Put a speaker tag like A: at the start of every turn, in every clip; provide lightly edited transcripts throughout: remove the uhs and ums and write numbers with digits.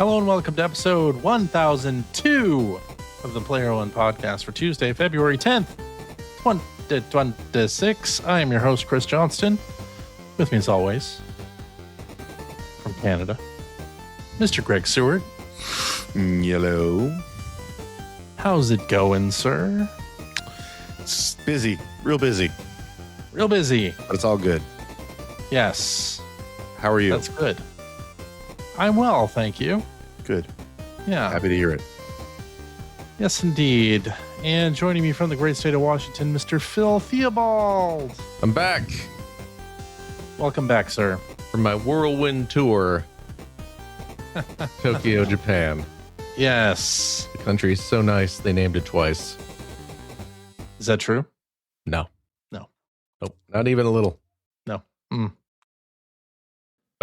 A: Hello and welcome to episode 1002 of the Player One podcast for Tuesday, February 10th, 2026. I am your host, Chris Johnston. With me as always, from Canada, Mr. Greg Seward.
B: Hello.
A: How's it going, sir?
B: It's busy. Real busy.
A: Real busy.
B: But it's all good.
A: Yes.
B: How are you?
A: That's good. I'm well, thank you.
B: Good.
A: Yeah.
B: Happy to hear it.
A: Yes, indeed. And joining me from the great state of Washington, Mr. Phil Theobald.
C: I'm back
A: Welcome back, sir.
C: from my whirlwind tour, Tokyo, Japan.
A: Yes.
C: The country is so nice, they named it twice.
A: Is that true?
C: No.
A: No.
C: Nope, not even a little.
A: No.
C: But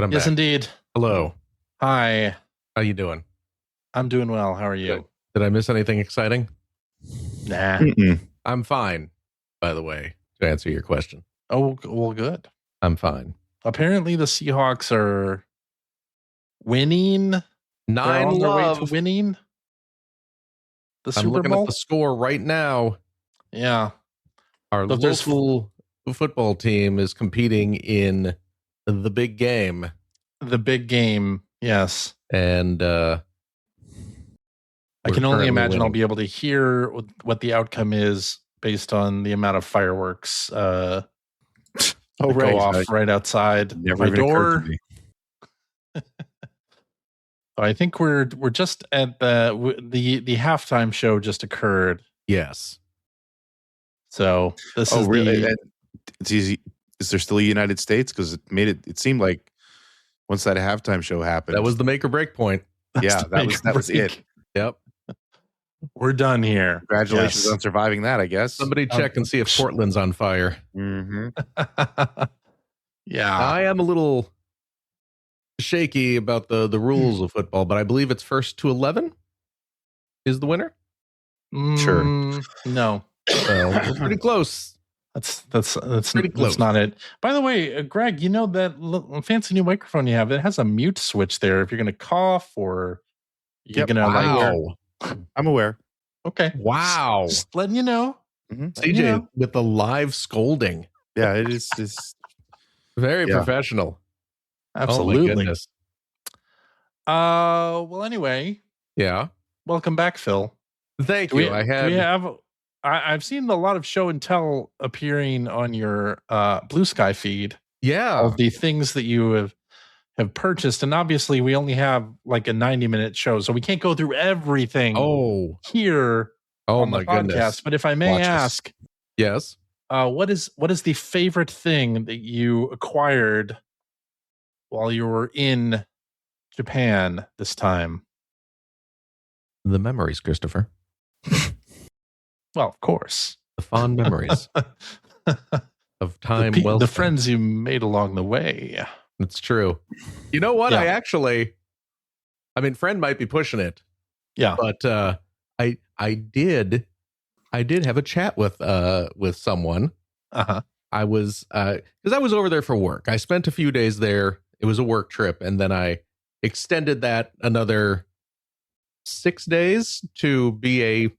C: I'm
A: Yes,
C: back.
A: indeed.
C: Hello.
A: Hi.
C: How you doing?
A: I'm doing well. How are you?
C: Good. Did I miss anything exciting?
A: Nah.
C: I'm fine, by the way, to answer your question.
A: Oh, well, good.
C: I'm fine.
A: Apparently, the Seahawks are winning. They're
C: 9
A: on their way
C: love.
A: to winning the
C: I'm
A: Super
C: looking
A: Bowl.
C: at the score right now.
A: Yeah.
C: Our
A: Look, there's-
C: local football team is competing in the big game.
A: The big game. Yes.
C: And
A: I can only imagine I'll be able to hear what the outcome is based on the amount of fireworks go off right outside
B: Never
A: my
B: even occurred
A: door.
B: to me.
A: I think we're just at the halftime show just occurred.
C: Yes.
A: So this
B: Oh,
A: is
B: really?
A: the,
B: And it's easy. Is there still a United States? Because it seemed like once that halftime show happened,
C: That was the make or break point.
B: yeah, that was it.
C: Yep.
A: We're done here.
B: Congratulations
A: Yes.
B: on surviving that, I guess.
C: Somebody check and see if Portland's on fire.
B: Mm-hmm.
A: Yeah.
C: I am a little shaky about the rules of football, but I believe it's first to 11 is the winner.
B: Sure.
A: No.
C: So we're pretty close.
A: That's
C: Pretty close.
A: That's not it. By the way, Greg, you know that fancy new microphone you have? It has a mute switch there. If you're going to cough or you're
B: Yep.
A: going to
C: Wow.
B: I'm aware.
A: okay.
C: Wow.
A: Just letting you know.
B: Mhm.
C: CJ
A: You know.
C: with the live scolding.
B: Yeah, it is just
C: Very
B: Yeah.
C: professional. Oh my
A: Absolutely.
C: goodness.
A: Well, anyway,
C: Yeah.
A: welcome back, Phil.
C: Thank
A: Do
C: you.
A: we have I've seen a lot of show and tell appearing on your Blue Sky feed
C: yeah.
A: of the things that you have purchased. And obviously we only have like a 90-minute show, so we can't go through everything
C: Oh.
A: here
C: Oh
A: on the
C: my
A: podcast.
C: goodness.
A: But if I may
B: Watch us.
A: ask,
C: Yes.
A: what is the favorite thing that you acquired while you were in Japan this time?
C: The memories, Christopher.
A: Well, of course.
C: The fond memories of time well
A: the
C: spent.
A: friends you made along the way.
C: It's true. You know what?
A: Yeah.
C: Friend might be pushing it,
A: Yeah.
C: but I did have a chat with someone.
A: Uh-huh.
C: I was because I was over there for work. I spent a few days there. It was a work trip, and then I extended that another 6 days to be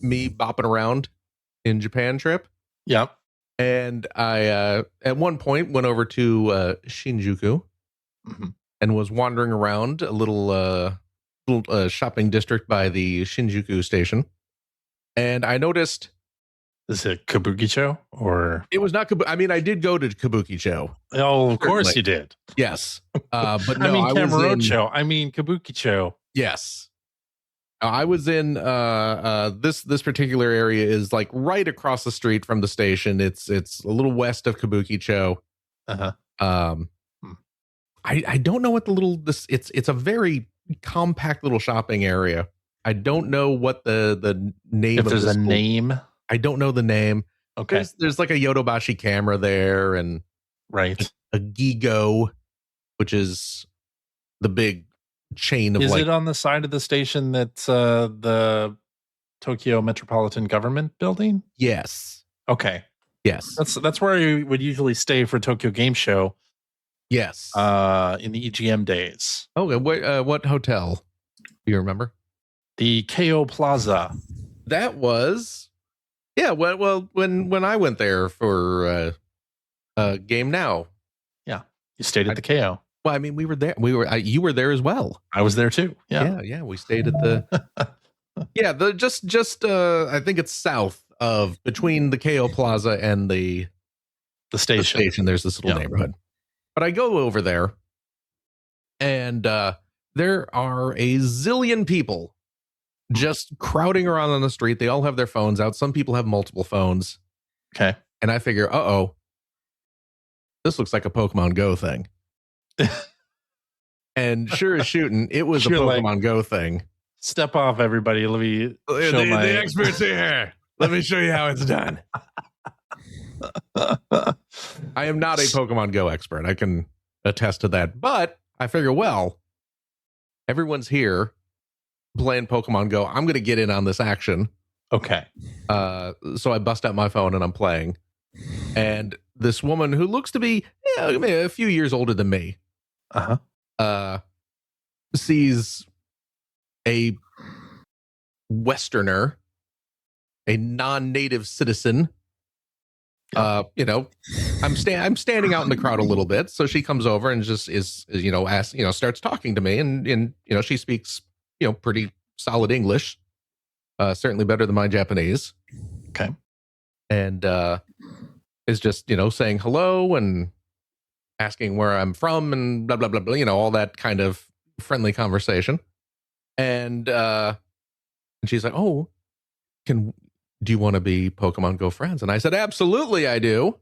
C: me bopping around in Japan trip.
A: Yep.
C: And I, at one point, went over to Shinjuku
A: Mhm.
C: and was wandering around a little shopping district by the Shinjuku station. And I noticed
A: Is it Kabukicho or?
C: it was not Kabuki. I mean, I did go to Kabukicho.
A: Oh, of course
C: Certainly.
A: you did.
C: Yes. But no,
A: I mean
C: was in-
A: Kamurocho. I mean Kabukicho.
C: Yes. I was in this particular area is like right across the street from the station. It's a little west of Kabukicho.
A: Uh-huh.
C: I don't know what it's a very compact little shopping area. I don't know what the name
A: If
C: of
A: there's
C: the
A: a
C: school-
A: name.
C: I don't know the name.
A: Okay.
C: There's like a Yodobashi camera there and
A: Right.
C: a Gigo, which is the big chain of
A: Is
C: like
A: it on the side of the station that's the Tokyo Metropolitan Government Building?
C: yes.
A: Okay.
C: Yes.
A: That's where I would usually stay for Tokyo Game Show.
C: Yes.
A: in the EGM days.
C: Oh, what hotel? Do you remember?
A: The KO Plaza.
C: That was, yeah. Well, when I went there for Game Now.
A: Yeah, you stayed at the KO.
C: Well, I mean, we were there. You were there as well.
A: I was there too. Yeah.
C: We stayed at the. Yeah, just I think it's south of between the KO Plaza and the
A: station.
C: There's this little neighborhood. But I go over there, and there are a zillion people just crowding around on the street. They all have their phones out. Some people have multiple phones.
A: Okay.
C: And I figure, this looks like a Pokemon Go thing. And sure as shooting, it was a Pokemon Go thing.
A: Step off, everybody. Let me show
C: the experts here. Let me show you how it's done. I am not a Pokemon Go expert. I can attest to that. But I figure, well, everyone's here playing Pokemon Go. I'm going to get in on this action.
A: Okay.
C: So I bust out my phone and I'm playing. And this woman who looks to be a few years older than me sees a Westerner, a non-native citizen. I'm standing out in the crowd a little bit, so she comes over and just starts talking to me, and she speaks pretty solid English, certainly better than my Japanese.
A: Okay,
C: and is just saying hello and asking where I'm from and blah blah blah blah, all that kind of friendly conversation, and she's like, "Oh, do you want to be Pokemon Go friends?" And I said, "Absolutely, I do."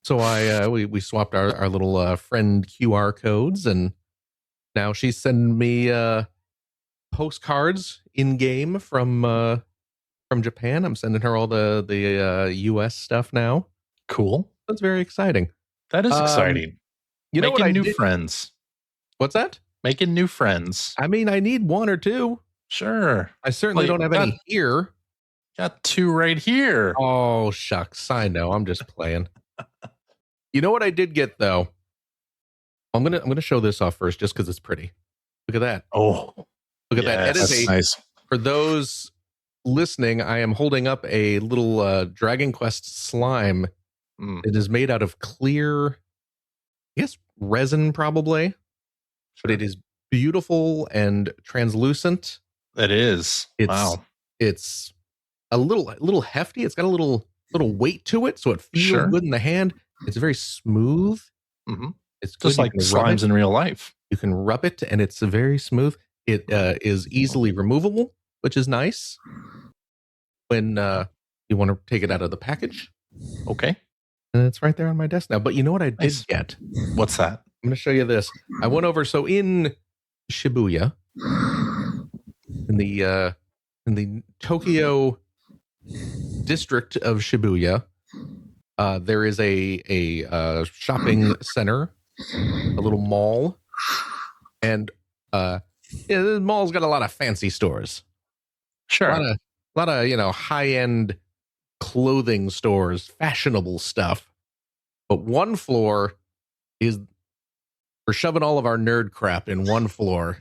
C: So we swapped our little friend QR codes, and now she's sending me postcards in game from Japan. I'm sending her all the US stuff now.
A: Cool.
C: That's very exciting.
A: That is exciting. Making new friends.
C: What's that?
A: Making new friends.
C: I mean, I need one or two.
A: Sure.
C: I certainly don't have any here.
A: Got two right here.
C: Oh, shucks. I know. I'm just playing. You know what I did get, though? I'm gonna show this off first just because it's pretty. Look at that.
A: Oh.
C: Look at that. It is
B: nice.
C: For those listening, I am holding up a little Dragon Quest slime. It is made out of clear, I guess, resin probably. But it is beautiful and translucent.
A: It is. Wow.
C: It's a little hefty. It's got a little weight to it, so it feels good in the hand. It's very smooth.
A: Mm-hmm.
C: It's
A: just like slimes in real life.
C: You can rub it, and it's very smooth. It is easily removable, which is nice when you want to take it out of the package.
A: Okay.
C: And it's right there on my desk now. But you know what I did get?
A: What's that?
C: I'm going to show you this. I went over. So in Shibuya, in the Tokyo district of Shibuya, there is a shopping center, a little mall, and the mall's got a lot of fancy stores.
A: Sure,
C: a lot of high end clothing stores, fashionable stuff. But one floor is we're shoving all of our nerd crap in one floor.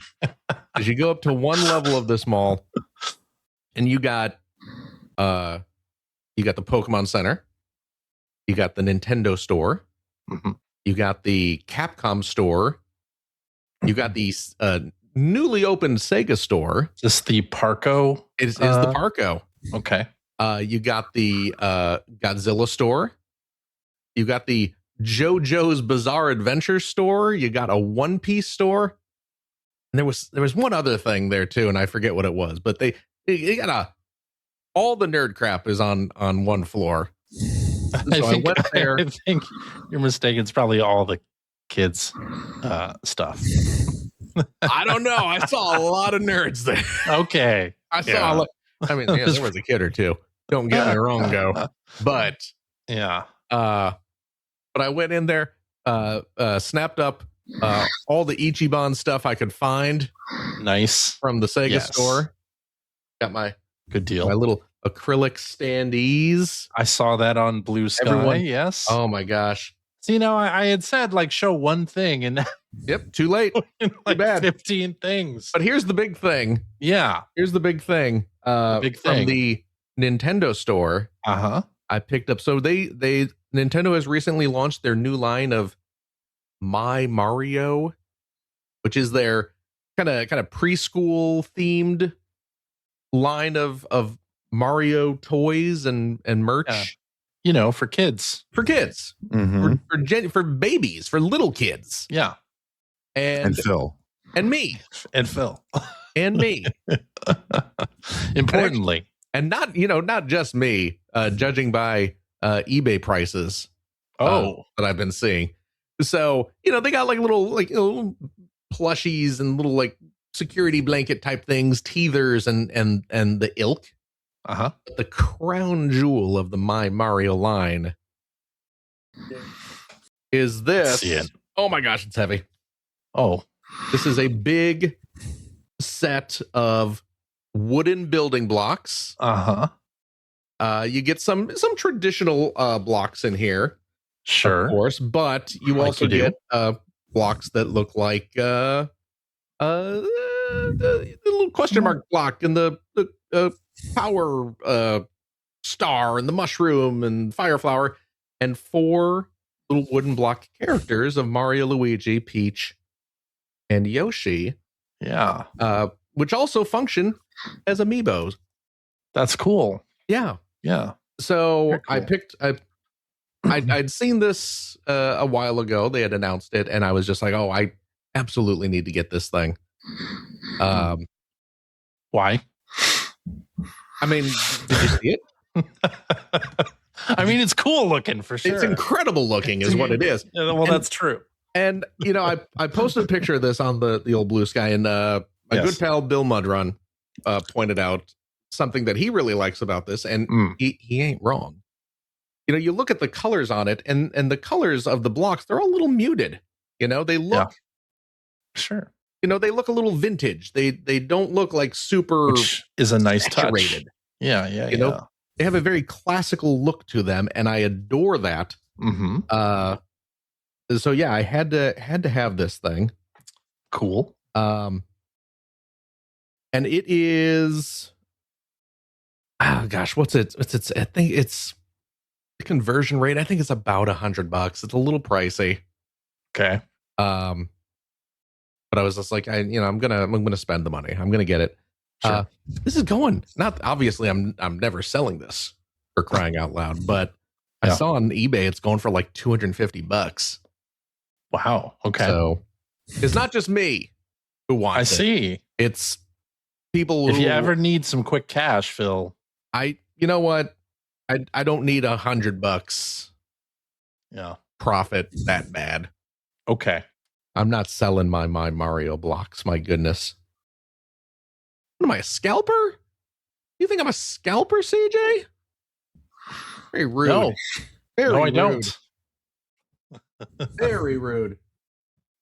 C: As you go up to one level of this mall, and you got the Pokemon Center, you got the Nintendo store, you got the Capcom store, you got the newly opened Sega store.
A: Is this the Parco?
C: It is the Parco.
A: Okay.
C: You got the Godzilla store. You got the JoJo's Bizarre Adventure store. You got a One Piece store. And there was one other thing there too, and I forget what it was. But they got all the nerd crap is on one floor. So I went there.
A: I think you're mistaken. It's probably all the kids' stuff.
C: I don't know. I saw a lot of nerds there.
A: Okay.
C: I saw a lot. I mean, there was a kid or two. Don't get me wrong, though. But
A: yeah.
C: But I went in there, snapped up all the Ichiban stuff I could find.
A: Nice.
C: From the Sega store. Got my
A: good deal.
C: My little acrylic standees.
A: I saw that on Blue Sky.
C: Everyone,
A: yes.
C: Oh my gosh.
A: So, I had said like show one thing and
C: Yep, too late.
A: like
C: bad.
A: 15 things.
C: But here's the big thing.
A: Yeah.
C: Here's the big thing. From the Nintendo store. I picked up. So Nintendo has recently launched their new line of My Mario, which is their kind of preschool themed line of Mario toys and merch.
A: For kids.
C: For kids. For babies, for little kids.
A: Yeah.
B: And Phil.
C: And me.
A: And Phil.
C: And me.
A: Importantly.
C: And not just me, judging by eBay prices that I've been seeing. So, they got like little plushies and little like security blanket type things, teethers and the ilk. The crown jewel of the My Mario line is this. Oh my gosh, it's heavy.
A: Oh,
C: this is a big set of wooden building blocks. You get some traditional blocks in here,
A: sure,
C: of course, but you also get blocks that look like the little question mark block and the power star and the mushroom and fire flower, and 4 little wooden block characters of Mario, Luigi, Peach, and Yoshi.
A: Yeah.
C: Which also function as amiibos.
A: That's cool.
C: Yeah.
A: Yeah.
C: So
A: cool.
C: I'd seen this a while ago. They had announced it, and I was just like, oh, I absolutely need to get this thing.
A: Why?
C: I mean, did you see it?
A: I mean, it's cool looking for sure.
C: It's incredible looking is what it is.
A: Well, that's true.
C: And, I posted a picture of this on the old Blue Sky, and my good pal Bill Mudrun pointed out something that he really likes about this, and he ain't wrong. You look at the colors on it, and the colors of the blocks, they're all a little muted. They look...
A: Yeah. Sure.
C: They look a little vintage. They don't look like super...
A: Which is a nice
C: saturated.
A: Touch. Yeah.
C: They have a very classical look to them, and I adore that. So yeah, I had to have this thing.
A: Cool.
C: And it is, oh gosh, what's it? I think it's the conversion rate. I think it's about $100. It's a little pricey.
A: Okay.
C: But I was just like, I'm gonna spend the money. I'm gonna get it.
A: Sure.
C: This is going. Not obviously, I'm never selling this, for crying out loud. But I saw on eBay it's going for like $250.
A: Wow. Okay.
C: So it's not just me who wants it.
A: I see.
C: It's people.
A: If you ever need some quick cash, Phil.
C: You know what? I don't need $100.
A: Yeah.
C: Profit that bad.
A: Okay.
C: I'm not selling my Mario blocks. My goodness. What am I, a scalper? You think I'm a scalper, CJ? Very rude.
A: No.
C: Very
A: I
C: rude.
A: don't.
C: Very rude.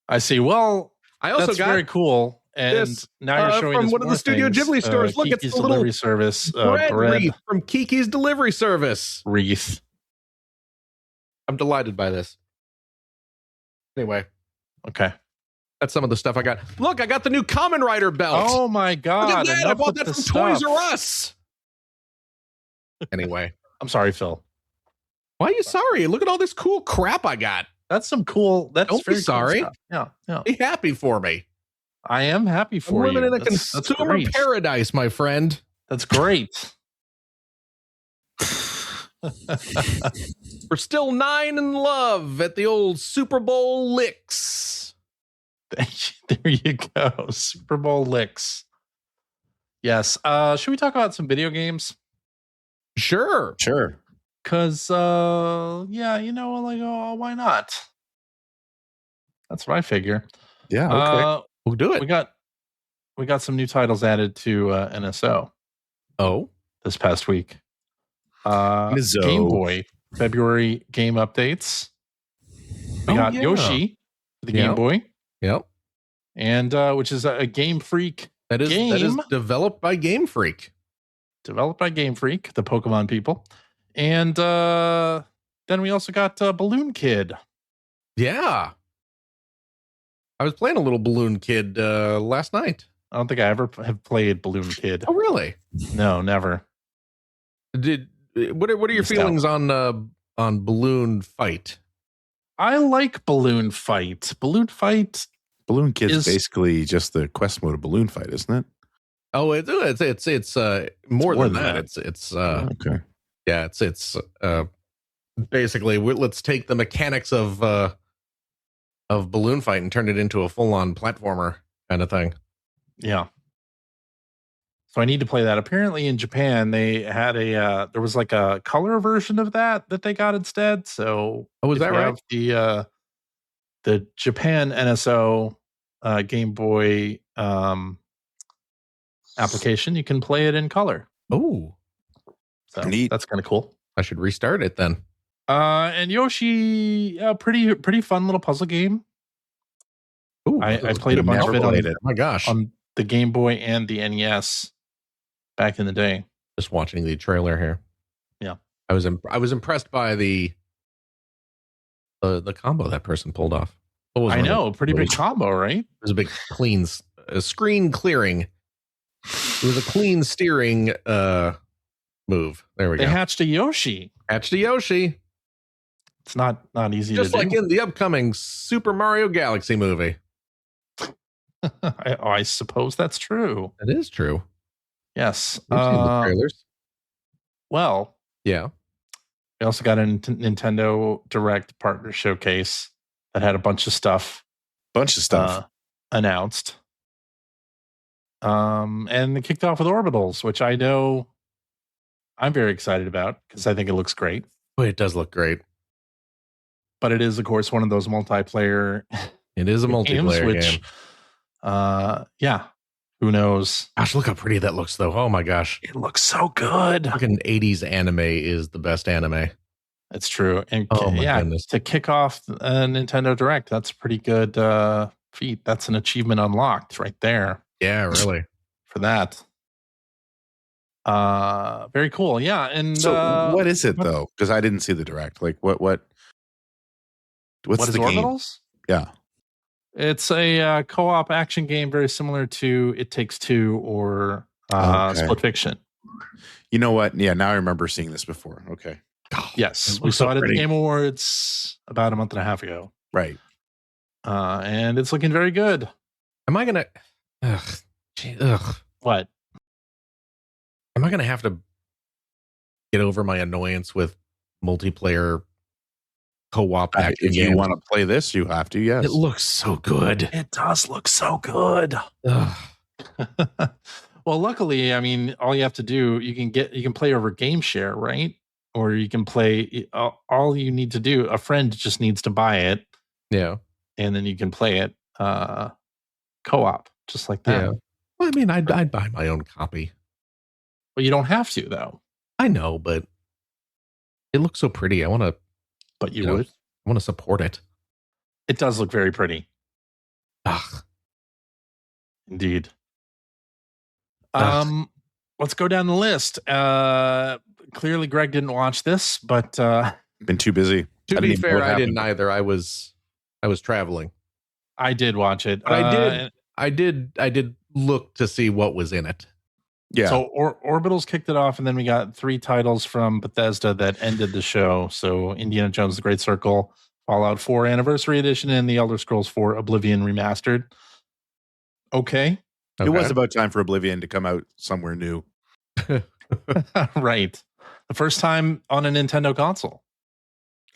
A: I see. Well,
C: I also
A: that's
C: got
A: very cool. And
C: this,
A: now you're showing
C: from
A: us
C: one of the Studio
A: things.
C: Ghibli stores. Look,
A: Kiki's
C: it's the little
A: delivery service.
C: bread
A: Bread
C: wreath from Kiki's delivery service.
A: wreath.
C: I'm delighted by this. Anyway,
A: Okay.
C: that's some of the stuff I got. Look, I got the new Kamen Rider belt.
A: Oh my God!
C: Look at that! I
A: enough
C: bought
A: with
C: that
A: the
C: from Toys
A: stuff.
C: R Us. Anyway,
A: I'm sorry, Phil.
C: why are you sorry? Look at all this cool crap I got.
A: That's some cool. That's
C: Don't be
A: very cool
C: sorry.
A: stuff. Yeah.
C: Be happy for me.
A: I am happy for
C: I'm living
A: you.
C: in a consumer
A: great.
C: paradise, my friend.
A: That's great.
C: We're still 9 in love at the old Super Bowl licks.
A: There you go. Super Bowl licks. Yes. Should we talk about some video games?
C: Sure.
A: Because, why not? That's what I figure.
B: Yeah. Okay.
C: We'll do it.
A: We got some new titles added to NSO.
C: Oh,
A: this past week.
B: NSO.
A: Game Boy February game updates. We got Yoshi for the Game Boy.
C: Yep.
A: And which is a Game Freak
C: that is developed by Game Freak.
A: Developed by Game Freak, the Pokemon people. And then we also got Balloon Kid
C: Yeah. I was playing a little Balloon Kid last night.
A: I don't think I ever have played Balloon Kid.
C: Oh, really?
A: No, never.
C: What are your
A: Missed out.
C: feelings on Balloon Fight?
A: I like Balloon Fight. Balloon Fight.
B: Balloon Kid's
A: Is-
B: basically just the quest mode of Balloon Fight, isn't it?
C: Oh, it's more than that. It's
B: Okay.
C: yeah, it's basically let's take the mechanics of Balloon Fight and turn it into a full-on platformer kind of thing.
A: Yeah. So I need to play that. Apparently in Japan they had there was like a color version of that they got instead. So
C: Oh, is
A: if
C: that
A: you
C: right?
A: have the Japan NSO Game Boy application, you can play it in color.
C: Oh,
A: So
B: Neat.
A: that's kind of cool.
C: I should restart it then.
A: And Yoshi, pretty fun little puzzle game.
C: Ooh,
A: I played a bunch
B: never
A: of it
B: played
C: Oh my gosh.
A: on the Game Boy and the NES back in the day.
C: Just watching the trailer here.
A: Yeah.
C: I was impressed by the combo that person pulled off. What was
A: I
C: one of
A: know,
C: the-
A: pretty big combo, right?
C: It was a big clean screen clearing. It was a clean steering move. There we
A: They
C: go.
A: hatched a Yoshi.
C: Hatched a Yoshi,
A: It's not easy
C: just
A: to
C: like
A: do.
C: in the upcoming Super Mario Galaxy movie.
A: I suppose that's true.
C: That is true.
A: Yes.
C: We've seen the trailers.
A: Well,
C: Yeah.
A: we also got a Nintendo Direct partner showcase that had a bunch of stuff announced. And they kicked off with Orbitals, which I know I'm very excited about because I think it looks great.
C: Boy, it does look great.
A: But it is, of course, one of those multiplayer
C: It is a multiplayer game.
A: Yeah, who knows?
C: Gosh, look how pretty that looks, though. Oh my gosh.
A: It looks so good.
C: Fucking 80s anime is the best anime.
A: It's true. And
C: Oh my goodness.
A: to kick off a Nintendo Direct, that's a pretty good feat. That's an achievement unlocked right there
C: Yeah, really.
A: for that. Very cool. Yeah. And
B: So what is it though? Because I didn't see the direct. Like what's
A: what is
B: the game?
A: Orbitals?
B: Yeah.
A: It's a co-op action game very similar to It Takes Two or
B: Okay.
A: Split Fiction.
B: You know what? Yeah, now I remember seeing this before. Okay.
A: Yes,
C: It
A: we
C: looks
A: saw
C: so
A: it at the
C: pretty.
A: Game Awards about a month and a half ago.
B: Right.
A: And it's looking very good.
C: Am I gonna ugh.
A: What?
C: Am I gonna have to get over my annoyance with multiplayer co-op action
B: If you
C: games?
B: want to play this, you have to, yes.
C: It looks so good.
A: It does look so good.
C: Ugh.
A: Well, luckily, I mean, all you have to do, you can play over Game Share, right? Or you can play. All you need to do, a friend just needs to buy it,
C: Yeah.
A: and then you can play it co-op, just like that.
C: Yeah. Well, I mean, I'd buy my own copy.
A: But you don't have to, though.
C: I know, but it looks so pretty. I want to.
A: But you
C: You know,
A: would.
C: I want to support it.
A: It does look very pretty,
C: Ugh.
A: indeed.
C: Ugh.
A: Let's go down the list. Clearly, Greg didn't watch this, but
B: Been too busy.
C: To
B: I
C: be
B: didn't even know
C: fair,
B: what
C: I didn't
B: happened.
C: either. I was traveling.
A: I did watch it.
C: But I did look to see what was in it.
B: Yeah.
A: So Orbitals kicked it off, and then we got 3 titles from Bethesda that ended the show. So Indiana Jones: The Great Circle, Fallout 4 Anniversary Edition, and The Elder Scrolls 4 Oblivion Remastered. Okay.
B: It was about time for Oblivion to come out somewhere new.
A: Right. The first time on a Nintendo console.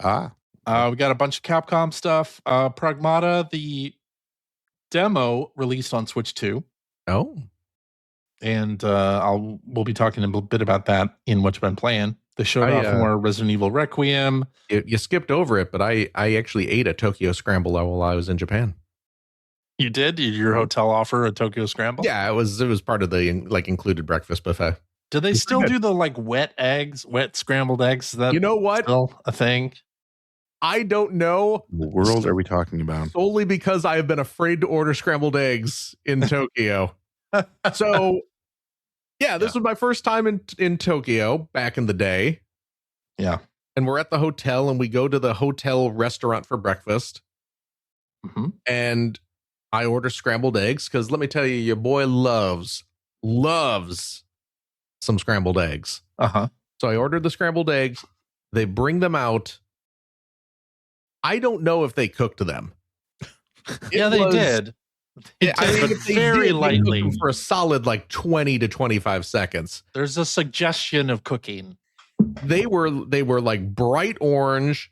B: Ah.
A: We got a bunch of Capcom stuff. Pragmata, the demo released on Switch 2.
C: Oh,
A: And we'll be talking a bit about that in what you've been playing. They showed off more Resident Evil Requiem.
C: you skipped over it, but I actually ate a Tokyo Scramble while I was in Japan.
A: You did? Did your hotel offer a Tokyo Scramble?
C: Yeah, it was part of the included breakfast buffet.
A: Do they still do the wet scrambled eggs? Is that
C: You know what?
A: still a thing?
C: I don't know.
B: What world are we talking about?
C: Solely because I have been afraid to order scrambled eggs in Tokyo. So, yeah, this was my first time in Tokyo back in the day.
A: Yeah.
C: And we're at the hotel and we go to the hotel restaurant for breakfast.
A: Mhm.
C: and I order scrambled eggs because let me tell you, your boy loves some scrambled eggs.
A: Uh-huh.
C: So I ordered the scrambled eggs. They bring them out. I don't know if they cooked them.
A: Yeah, they did. They did,
C: I mean,
A: but
C: if they
A: very
C: did, they cooked
A: lightly.
C: them for a solid like 20 to 25 seconds.
A: There's a suggestion of cooking.
C: They were like bright orange,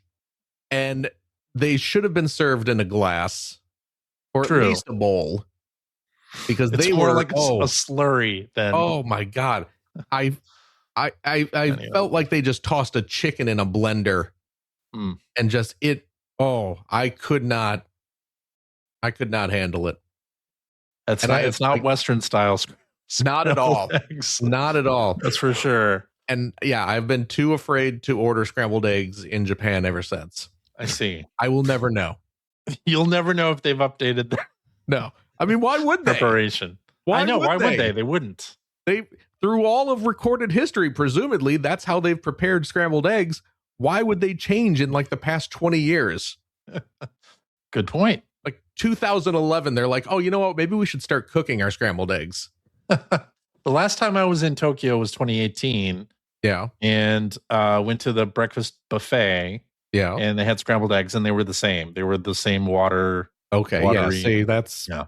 C: and they should have been served in a glass or
A: True.
C: at least a bowl because
A: It's
C: they
A: more
C: were
A: like a slurry than.
C: oh my god. I
A: Anyway.
C: felt like they just tossed a chicken in a blender and just I could not handle it.
A: It's not Western style.
C: Not at all.
A: Eggs.
C: Not at all.
A: That's for sure.
C: And yeah, I've been too afraid to order scrambled eggs in Japan ever since.
A: I see.
C: I will never know.
A: You'll never know if they've updated their
C: No. I mean, why would they?
A: preparation. I know. Why would they? They wouldn't.
C: They through all of recorded history, presumably that's how they've prepared scrambled eggs. Why would they change in like the past 20 years?
A: Good point.
C: Like 2011, they're like, oh, you know what? Maybe we should start cooking our scrambled eggs.
A: The last time I was in Tokyo was 2018.
C: Yeah.
A: And went to the breakfast buffet.
C: Yeah.
A: And they had scrambled eggs and they were the same. They were the same water.
C: Okay.
A: Watery.
C: Yeah. See, that's.
A: Yeah.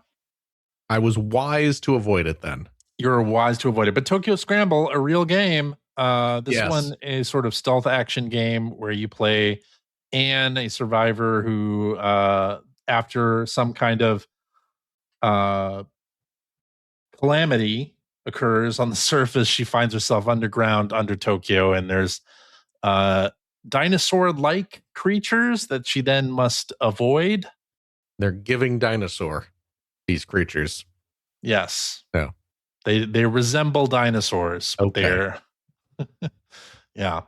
C: I was wise to avoid it then.
A: You're wise to avoid it. But Tokyo Scramble, a real game. This one is sort of stealth action game where you play Anne, a survivor who, after some kind of calamity occurs on the surface, she finds herself underground under Tokyo, and there's dinosaur-like creatures that she then must avoid.
C: They're giving dinosaur, these creatures.
A: Yes.
C: No.
A: They resemble dinosaurs, but they're yeah.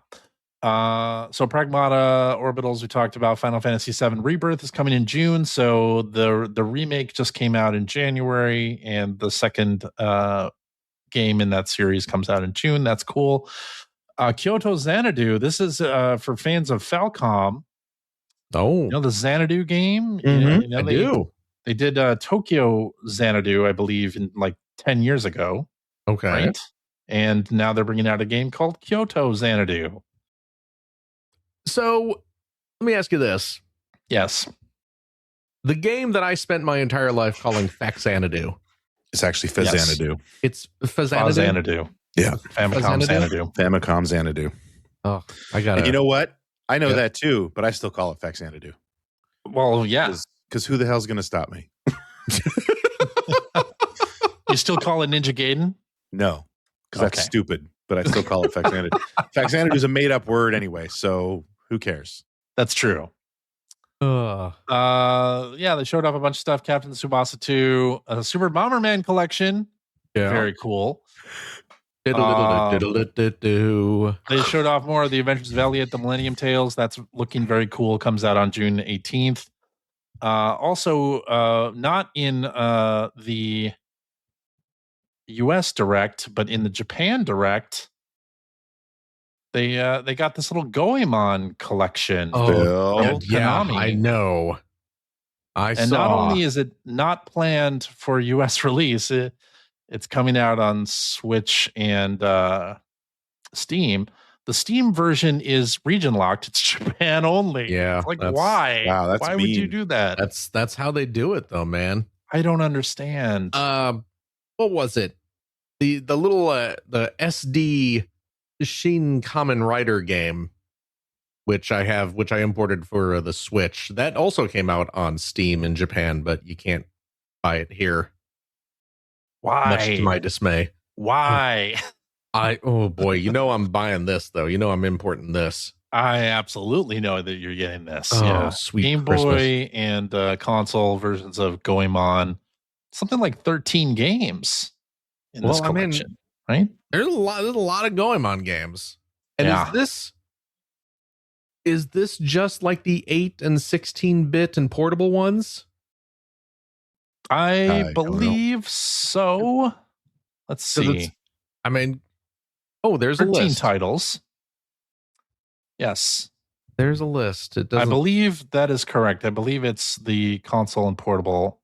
A: So Pragmata Orbitals we talked about. Final Fantasy VII Rebirth is coming in June. So the remake just came out in January, and the second game in that series comes out in June. That's cool. Kyoto Xanadu. This is for fans of Falcom.
C: Oh,
A: you know the Xanadu game?
C: Mm-hmm. I do.
A: They did Tokyo Xanadu, I believe, in like 10 years ago.
C: Okay.
A: Right? And now they're bringing out a game called Kyoto Xanadu.
C: So let me ask you this.
A: Yes.
C: The game that I spent my entire life calling Faxanadu.
B: It's actually Fazanadu.
C: Yes. It's Fazanadu.
B: Yeah.
A: Famicom Xanadu.
B: Famicom Xanadu.
C: Oh, I got it.
B: You know what? I know that too, but I still call it Faxanadu.
A: Well, yeah.
B: Because who the hell's going to stop me?
A: You still call it Ninja Gaiden?
B: No, because that's stupid, but I still call it Faxanadu. Faxanadu is a made-up word anyway, so who cares?
A: That's true. Yeah, they showed off a bunch of stuff. Captain Tsubasa 2, Super Bomberman Collection.
C: Yeah.
A: Very cool. They showed off more of the Adventures of Elliot, the Millennium Tales. That's looking very cool. Comes out on June 18th. Also, not in the US Direct, but in the Japan Direct, they got this little Goemon collection.
C: Oh, yeah, I know.
A: And not only is it not planned for US release, it's coming out on Switch and Steam. The Steam version is region locked. It's Japan only.
C: Yeah.
A: It's like, why?
B: Wow, that's
A: why
B: mean.
A: would you do that?
C: That's how they do it though, man.
A: I don't understand.
C: What was it? The little the SD Shin Kamen Rider game, which I imported for the Switch. That also came out on Steam in Japan, but you can't buy it here.
A: Why?
C: Much to my dismay.
A: Why?
C: Oh boy, you know I'm buying this though. You know I'm importing this.
A: I absolutely know that you're getting this.
C: Oh,
A: yeah.
C: sweet
A: Game Boy and console versions of Goemon. Something like 13 games in this collection, right?
C: There's a lot of Goemon games. And is this just like the 8 and 16-bit and portable ones?
A: I believe so. Let's see.
C: I mean, there's
A: 13
C: a list.
A: titles. Yes.
C: There's a list. It
A: I
C: doesn't.
A: believe that is correct. I believe it's the console and portable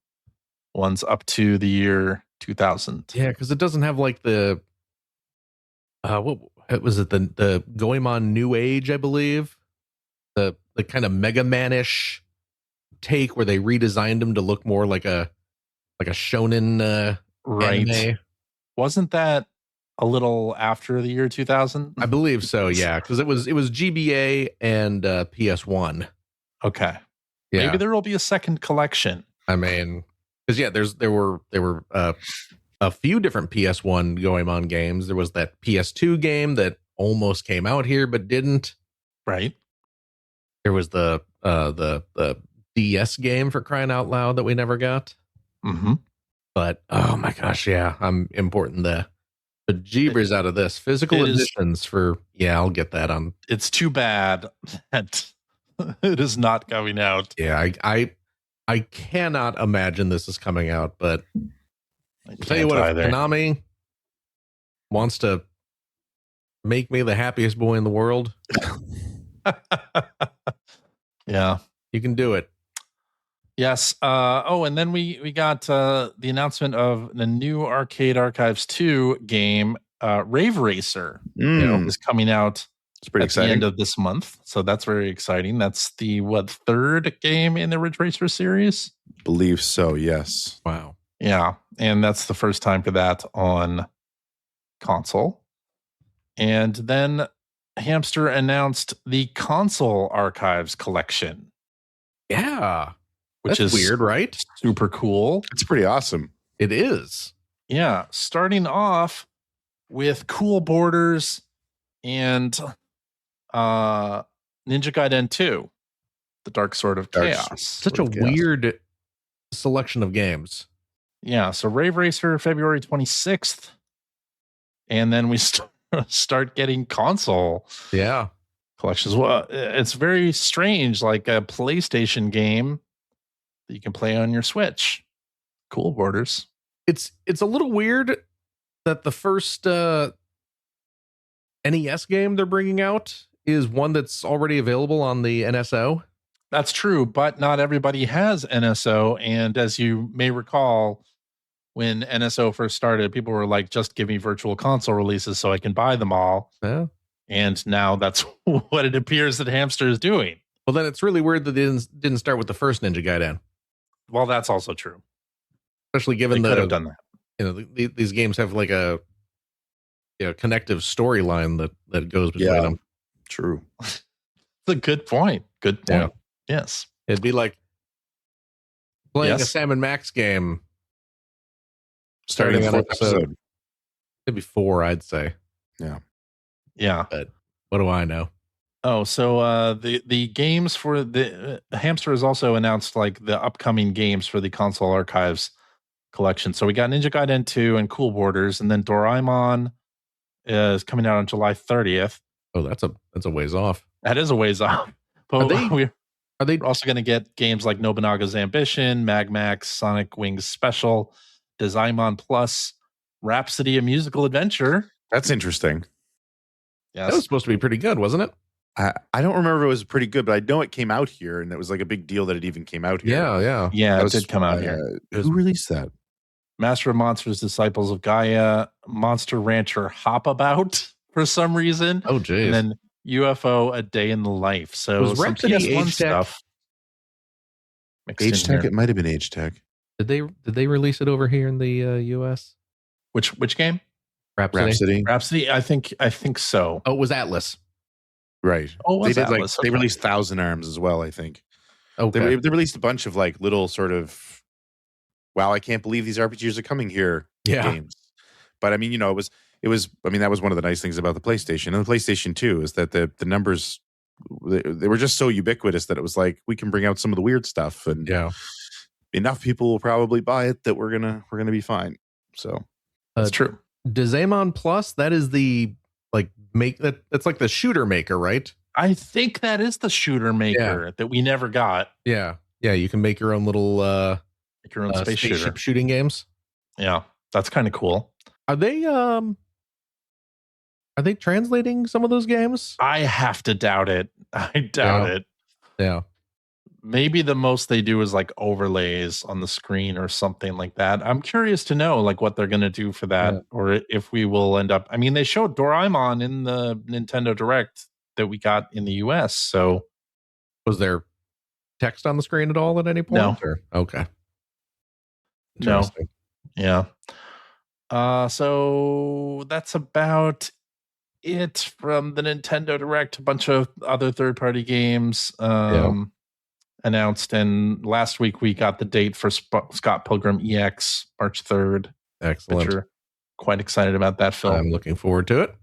A: ones up to the year 2000.
C: Yeah, because it doesn't have like the what was it, the Goemon New Age, I believe, the kind of Mega Man-ish take where they redesigned him to look more like a shonen
A: Right.
C: anime.
A: Wasn't that a little after the year 2000?
C: I believe so, yeah, because it was GBA and PS1.
A: Okay.
C: Yeah.
A: Maybe there will be a second collection.
C: I mean, because there were a few different PS1 Goemon games. There was that PS2 game that almost came out here but didn't.
A: Right.
C: There was the DS game, for crying out loud, that we never got.
A: Mm-hmm.
C: But oh my gosh, yeah, I'm importing the jeebers out of this. Physical editions for, yeah, I'll get that on.
A: It's too bad that it is not coming out.
C: Yeah, I cannot imagine this is coming out, but I'll tell you what, if Konami wants to make me the happiest boy in the world,
A: yeah,
C: you can do it.
A: Yes. And then we got the announcement of the new Arcade Archives 2 game, Rave Racer, is coming out.
B: It's pretty exciting.
A: The end of this month, so that's very exciting. That's the third game in the Ridge Racer series?
B: Believe so. Yes.
C: Wow.
A: Yeah, and that's the first time for that on console. And then Hamster announced the Console Archives collection.
C: Yeah.
A: Which
C: That's
A: is
C: weird, right?
A: Super cool.
B: It's pretty awesome.
C: It is.
A: Yeah. Starting off with Cool Borders and Ninja Gaiden 2, The Dark Sword of Chaos.
C: Such a weird selection of games.
A: Yeah. So Rave Racer, February 26th. And then we start getting console collections. Well, it's very strange, like a PlayStation game that you can play on your Switch. Cool Borders.
C: It's a little weird that the first NES game they're bringing out is one that's already available on the NSO.
A: That's true, but not everybody has NSO. And as you may recall, when NSO first started, people were like, just give me virtual console releases so I can buy them all.
C: Yeah.
A: And now that's what it appears that Hamster is doing.
C: Well, then it's really weird that they didn't start with the first Ninja Gaiden.
A: Well, that's also true. Especially given
C: they
A: could have done that.
C: You know, these games have like a connective storyline that goes between them.
B: True.
A: That's a good point. Good point.
C: Yeah.
A: Yes.
C: It'd be like playing a Sam and Max game starting on episode. Maybe 4, I'd say.
B: Yeah.
A: Yeah.
C: But what do I know?
A: Oh, so the games for the Hamster has also announced like the upcoming games for the Console Archives collection. So we got Ninja Gaiden 2 and Cool Borders, and then Doraemon is coming out on July 30th.
C: Oh, that's a ways off.
A: That is a ways off. But
C: are they
A: also going to get games like Nobunaga's Ambition, Mag Max, Sonic Wings Special, Desaimon Plus, Rhapsody, a musical adventure.
B: That's interesting.
A: Yes.
C: That was supposed to be pretty good, wasn't it?
B: I don't remember if it was pretty good, but I know it came out here, and it was like a big deal that it even came out here.
A: Yeah, it did come out here.
B: Who released that?
A: Master of Monsters, Disciples of Gaia, Monster Rancher Hop About for some reason.
C: Oh, geez.
A: And then UFO, A Day in the Life. So
C: was Rhapsody Age Tech?
B: Age Tech? It might have been Age Tech.
C: Did they release it over here in the US?
A: Which game?
C: Rhapsody.
A: I think so.
C: Oh, it was Atlas.
B: Right.
A: Oh,
B: they did
A: Atlas.
B: They released Thousand Arms as well, I think.
C: Okay.
B: They released a bunch of like little sort of, wow, I can't believe these RPGs are coming here games. But I mean, it was I mean, that was one of the nice things about the PlayStation and the PlayStation 2 is that the numbers they were just so ubiquitous that it was like we can bring out some of the weird stuff and enough people will probably buy it that we're gonna be fine. So
A: that's true.
C: Desaimon Plus, that is the that's like the shooter maker, right?
A: I think that is the shooter maker that we never got.
C: Yeah. You can make your own little
A: spaceship
C: shooting games.
A: Yeah, that's kind of cool.
C: Are they Are they translating some of those games?
A: I have to doubt it. I doubt it.
C: Yeah.
A: Maybe the most they do is like overlays on the screen or something like that. I'm curious to know like what they're going to do for that, or if we will end up. I mean, they showed Doraemon in the Nintendo Direct that we got in the US. So
C: was there text on the screen at all at any point?
A: No.
C: Or? Okay.
A: No. Yeah. So that's about it from the Nintendo Direct. A bunch of other third-party games announced, and last week we got the date for Scott Pilgrim EX, March 3rd.
C: Excellent.
A: You're quite excited about that film.
C: I'm looking forward to it.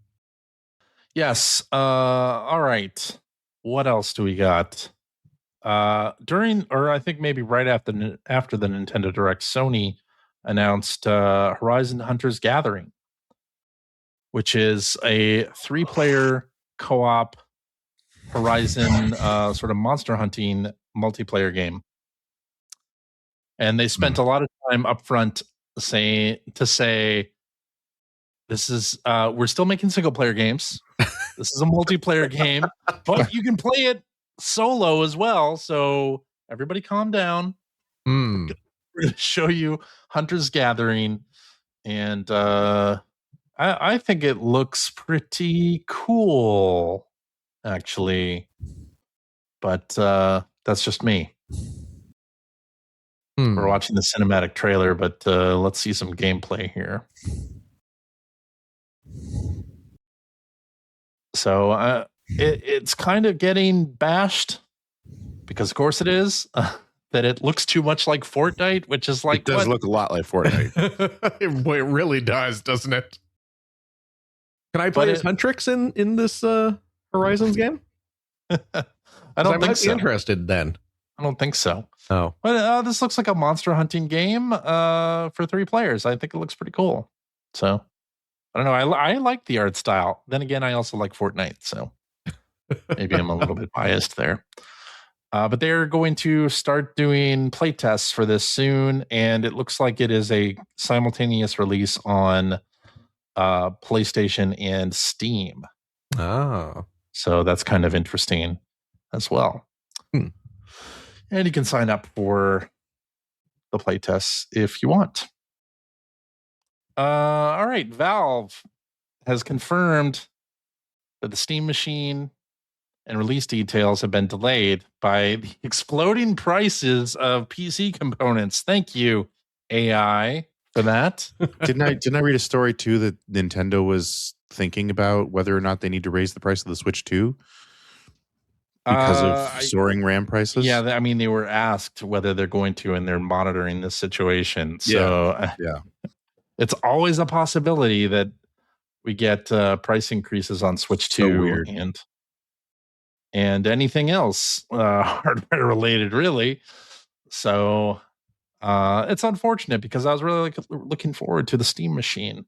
A: Yes. All right. What else do we got? During, or I think maybe right after the Nintendo Direct, Sony announced Horizon Hunters Gathering, which is a 3-player co-op Horizon sort of monster hunting multiplayer game. And they spent a lot of time up front saying this is we're still making single player games. This is a multiplayer game, but you can play it solo as well. So everybody calm down. We're going to show you Hunter's Gathering, and I think it looks pretty cool, actually. But that's just me. We're watching the cinematic trailer, but let's see some gameplay here. So it's kind of getting bashed, because of course it is, that it looks too much like Fortnite, which is like...
B: It does look a lot like Fortnite.
C: It really does, doesn't it? Can I play as Huntrix in this Horizons game?
A: I don't think so.
C: Be interested then.
A: I don't think so.
C: Oh.
A: But this looks like a monster hunting game for 3 players. I think it looks pretty cool. So, I don't know. I like the art style. Then again, I also like Fortnite. So, maybe I'm a little bit biased there. But they're going to start doing playtests for this soon. And it looks like it is a simultaneous release on PlayStation and Steam.
C: Oh.
A: So, that's kind of interesting as well. And you can sign up for the playtests if you want. All right. Valve has confirmed that the Steam machine and release details have been delayed by the exploding prices of PC components. Thank you, AI, for that.
B: Didn't I read a story too that Nintendo was thinking about whether or not they need to raise the price of the Switch 2? Because of soaring RAM prices?
A: Yeah, I mean, they were asked whether they're going to, and they're monitoring this situation. So it's always a possibility that we get price increases on Switch 2 and anything else hardware related, really. So it's unfortunate, because I was really looking forward to the Steam machine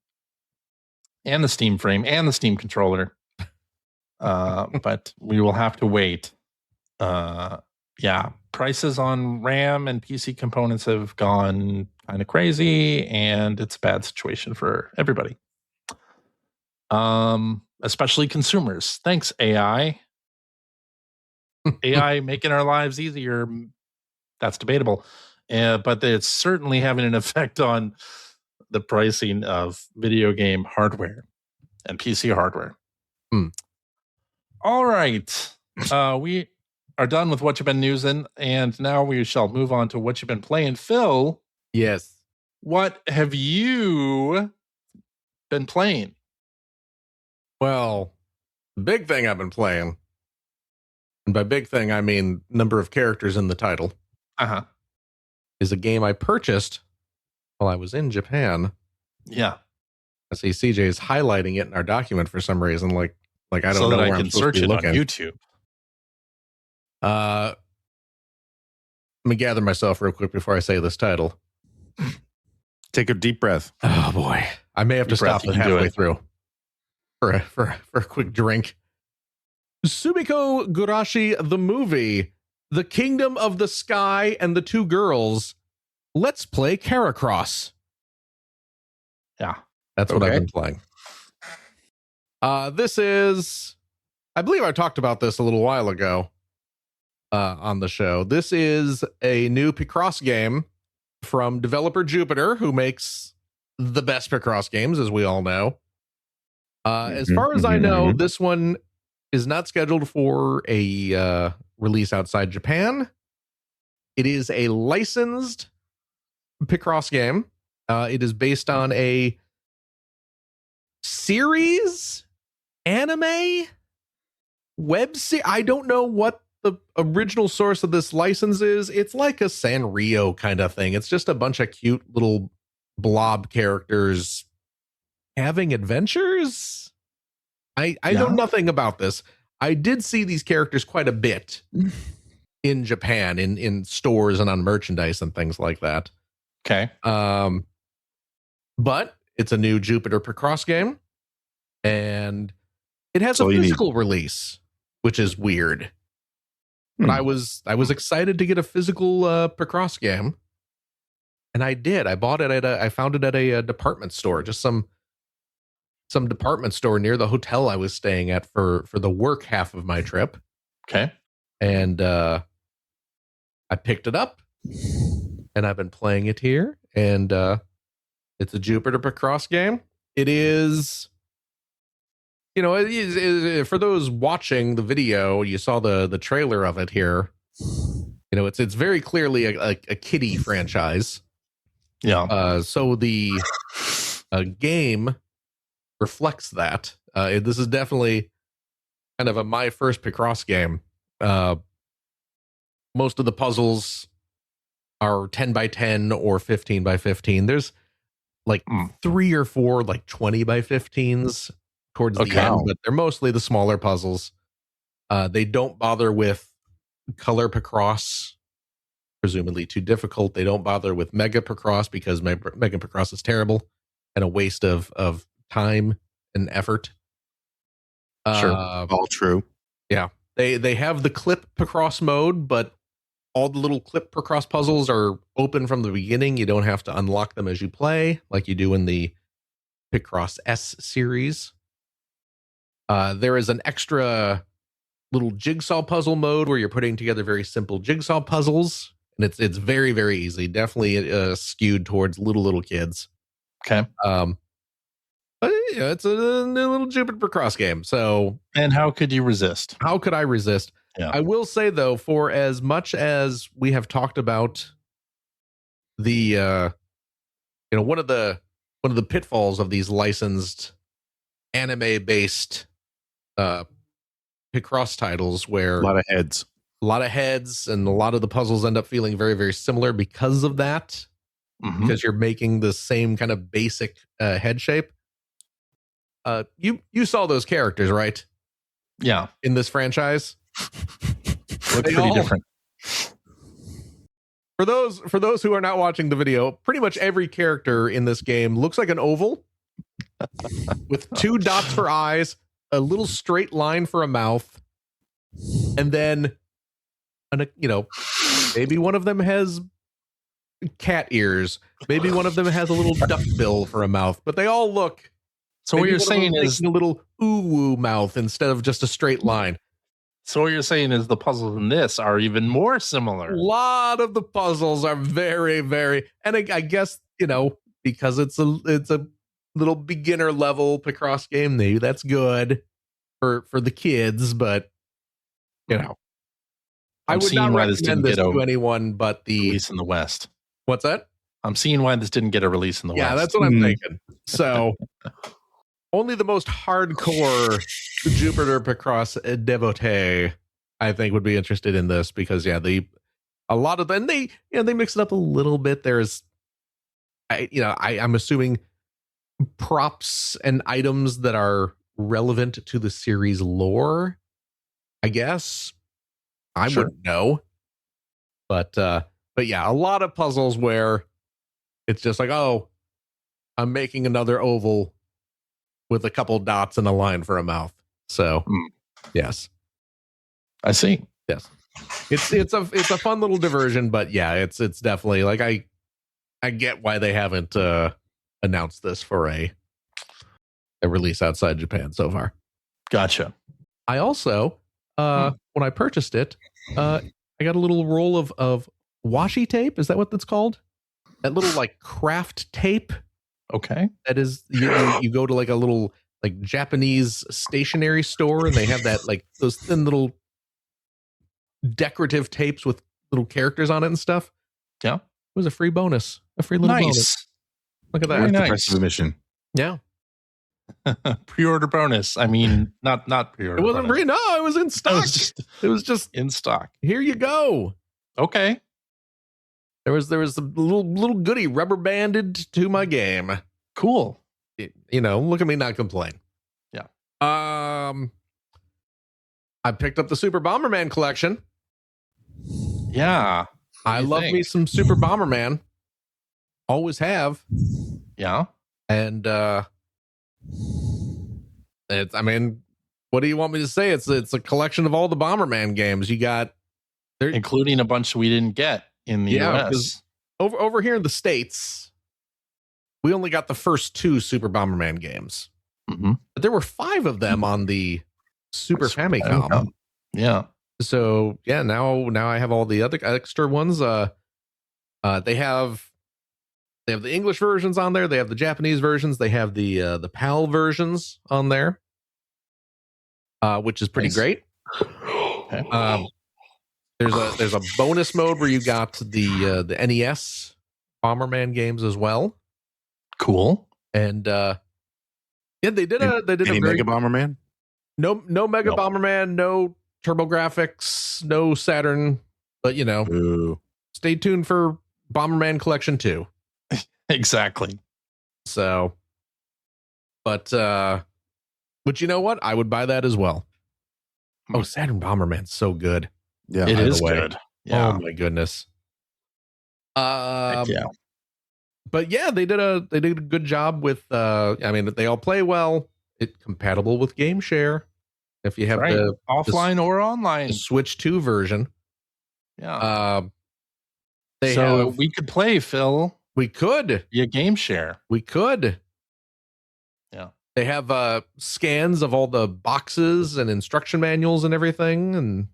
A: and the Steam frame and the Steam controller. But we will have to wait. Prices on RAM and PC components have gone kind of crazy, and it's a bad situation for everybody. Especially consumers. Thanks, AI. AI making our lives easier. That's debatable. But it's certainly having an effect on the pricing of video game hardware and PC hardware. All right. We are done with what you've been newsing, and now we shall move on to what you've been playing. Phil.
C: Yes.
A: What have you been playing?
C: Well, the big thing I've been playing, and by big thing I mean number of characters in the title, is a game I purchased while I was in Japan.
A: Yeah.
C: I see CJ is highlighting it in our document for some reason, like I don't know where
A: I can search it on YouTube.
C: Let me gather myself real quick before I say this title.
B: Take a deep breath.
C: Oh boy, I may have to stop it halfway through for a quick drink. Sumiko Gurashi, the movie, The Kingdom of the Sky and the Two Girls. Let's play Caracross.
A: Yeah,
C: that's what I've been playing. This is, I believe I talked about this a little while ago on the show. This is a new Picross game from developer Jupiter, who makes the best Picross games, as we all know. As far as I know, this one is not scheduled for a release outside Japan. It is a licensed Picross game. It is based on a series, anime, web series. I don't know what the original source of this license is. It's like a Sanrio kind of thing. It's just a bunch of cute little blob characters having adventures. I know nothing about this. I did see these characters quite a bit in Japan, in stores and on merchandise and things like that.
A: Okay.
C: But it's a new Jupiter Picross game, and it has a physical release, which is weird. But I was excited to get a physical Picross game, and I did. I bought it I found it at a department store, just some department store near the hotel I was staying at for the work half of my trip.
A: Okay.
C: And I picked it up, and I've been playing it here, and it's a Jupiter Picross game. It is, for those watching the video, you saw the trailer of it here. It's very clearly a kiddie franchise.
A: Yeah.
C: So the game reflects that. This is definitely kind of my first Picross game. Most of the puzzles are 10 by 10 or 15 by 15. There's like 3 or 4 like 20 by 15s towards the end, but they're mostly the smaller puzzles. They don't bother with color Picross, presumably too difficult. They don't bother with Mega Picross because Mega Picross is terrible and a waste of time and effort.
B: Sure, all true.
C: Yeah, they have the clip Picross mode, but all the little clip Picross puzzles are open from the beginning. You don't have to unlock them as you play, like you do in the Picross S series. There is an extra little jigsaw puzzle mode where you're putting together very simple jigsaw puzzles, and it's very, very easy. Definitely skewed towards little kids.
A: Okay.
C: But it's a new little Jupiter Picross game. So,
A: and how could you resist?
C: How could I resist? Yeah. I will say though, for as much as we have talked about the one of the pitfalls of these licensed anime based Picross titles, where
B: a lot of heads and
C: a lot of the puzzles end up feeling very, very similar because of that, because you're making the same kind of basic head shape. You saw those characters, right?
A: Yeah.
C: In this franchise.
A: Look pretty different.
C: For those who are not watching the video, pretty much every character in this game looks like an oval with 2 dots for eyes, a little straight line for a mouth, and then maybe one of them has cat ears, maybe one of them has a little duck bill for a mouth, but they all look.
A: So what you're saying is
C: a little ooh mouth instead of just a straight line.
A: So what you're saying is the puzzles in this are even more similar.
C: A lot of the puzzles are very, very, and I guess, because it's a little beginner level Picross game, maybe that's good for the kids, but I would not recommend this to anyone but the
A: release in the West.
C: What's that?
A: I'm seeing why this didn't get a release in the West.
C: Yeah, that's what I'm thinking. So only the most hardcore Jupiter Picross devotee, I think, would be interested in this because, a lot of them, they mix it up a little bit. There's, I'm assuming props and items that are relevant to the series lore, I guess. I wouldn't know. But yeah, a lot of puzzles where it's just like, oh, I'm making another oval with a couple dots and a line for a mouth. So, yes,
A: I see.
C: Yes, it's a fun little diversion, but yeah, it's definitely like I get why they haven't announced this for a release outside Japan so far.
A: Gotcha.
C: I also, when I purchased it, I got a little roll of washi tape. Is that what that's called? That little like craft tape.
A: Okay.
C: That is, you go to like a little like Japanese stationery store, and they have that like those thin little decorative tapes with little characters on it and stuff.
A: Yeah.
C: It was a free bonus. A free little bonus. Look at that.
A: Very
B: That's
A: nice.
B: the price of admission.
C: Yeah.
A: Pre-order bonus. I mean, not pre-order.
C: It wasn't
A: bonus.
C: free. No, it was in stock. It was just
A: in stock.
C: here you go.
A: Okay.
C: There was a little goodie rubber banded to my game.
A: Cool.
C: You know, look at me not complain.
A: Yeah.
C: I picked up the Super Bomberman Collection.
A: Yeah.
C: I love me some Super Bomberman. Always have.
A: Yeah.
C: And it's, I mean, what do you want me to say? It's a collection of all the Bomberman games. You got
A: including a bunch we didn't get in the US.
C: Over here in the States, we only got the first 2 Super Bomberman games.
A: Mm-hmm.
C: But there were 5 of them on the Super Famicom.
A: Yeah.
C: So yeah, now I have all the other extra ones. They have the English versions on there. They have the Japanese versions. They have the PAL versions on there, which is pretty great. Okay. There's a bonus mode where you got the NES Bomberman games as well.
A: Cool.
C: And yeah, they did
B: Any
C: a very,
B: Mega Bomberman?
C: No Mega Bomberman, no TurboGrafx, no Saturn, but you know, stay tuned for Bomberman Collection 2.
A: Exactly.
C: So, but you know what? I would buy that as well. Oh, Saturn Bomberman's so good.
B: Yeah,
A: it is good. Yeah.
C: Oh my goodness.
A: Yeah.
C: But yeah, they did a good job with. I mean, they all play well. It's compatible with Game Share. If you have the
A: offline or online
C: the Switch 2 version.
A: Yeah.
C: So
A: we could play, Phil.
C: We could.
A: Yeah, Game Share.
C: We could.
A: Yeah.
C: They have scans of all the boxes and instruction manuals and everything, and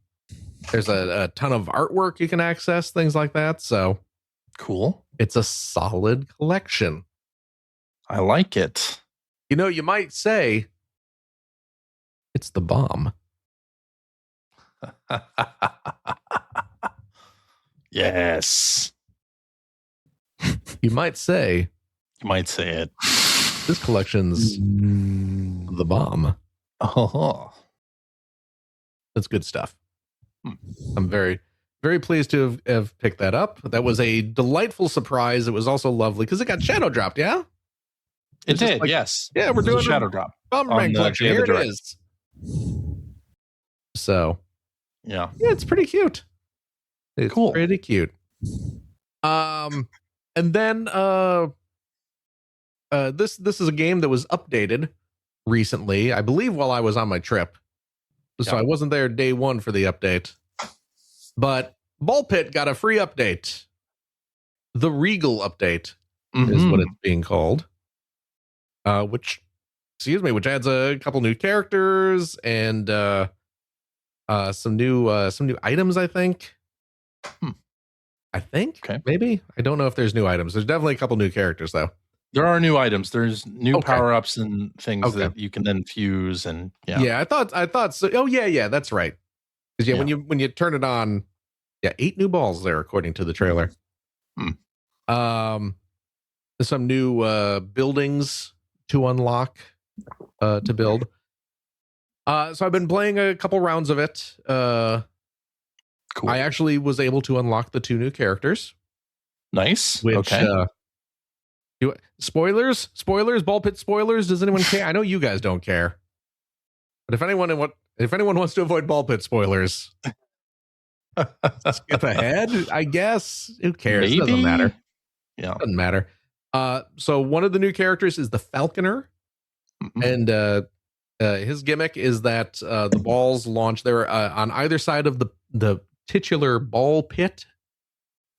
C: there's a ton of artwork you can access, things like that. So
A: cool.
C: It's a solid collection.
A: I like it.
C: You know, you might say it's the bomb.
A: Yes.
C: You might say.
A: You might say it.
C: This collection's the bomb.
A: Oh.
C: That's good stuff. I'm very, very pleased to have picked that up. That was a delightful surprise. It was also lovely because it got shadow dropped, yeah?
A: It did, yes.
C: Yeah, we're doing
A: a shadow drop.
C: Bomberman Collection. Here it is. So,
A: yeah,
C: it's pretty cute. It's
A: cool.
C: Pretty cute. And then this is a game that was updated recently, I believe, while I was on my trip. So I wasn't there day one for the update. But Ball Pit got a free update. The Regal update is what it's being called. Which adds a couple new characters and some new items, I think.
A: Okay.
C: Maybe. I don't know if there's new items. There's definitely a couple new characters though.
A: There are new items. There's new power-ups and things that you can then fuse and
C: I thought so. Oh yeah, that's right. Because when you turn it on, 8 new balls there according to the trailer. There's some new buildings to unlock to build. So I've been playing a couple rounds of it.
A: Cool.
C: I actually was able to unlock the 2 new characters.
A: Nice.
C: Which, spoilers, Ball Pit spoilers. Does anyone care? I know you guys don't care, but if anyone wants to avoid Ball Pit spoilers, skip ahead. I guess. Who cares? Maybe. It doesn't matter.
A: Yeah,
C: doesn't matter. So one of the new characters is the Falconer, and his gimmick is that the balls launch. They're on either side of the titular ball pit.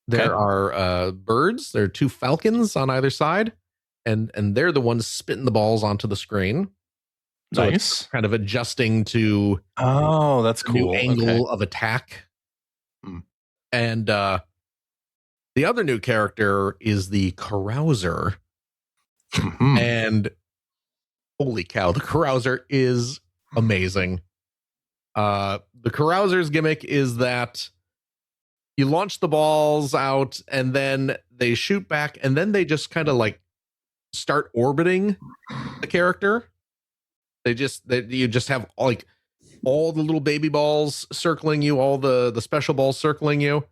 C: There are birds. There are 2 falcons on either side, and they're the ones spitting the balls onto the screen. So
A: Nice.
C: it's kind of adjusting to
A: that's
C: a
A: cool.
C: new angle of attack. And the other new character is the Carouser. And holy cow, the Carouser is amazing. The Carouser's gimmick is that you launch the balls out and then they shoot back and then they just kind of like start orbiting the character. You just have like all the little baby balls circling you, all the special balls circling you.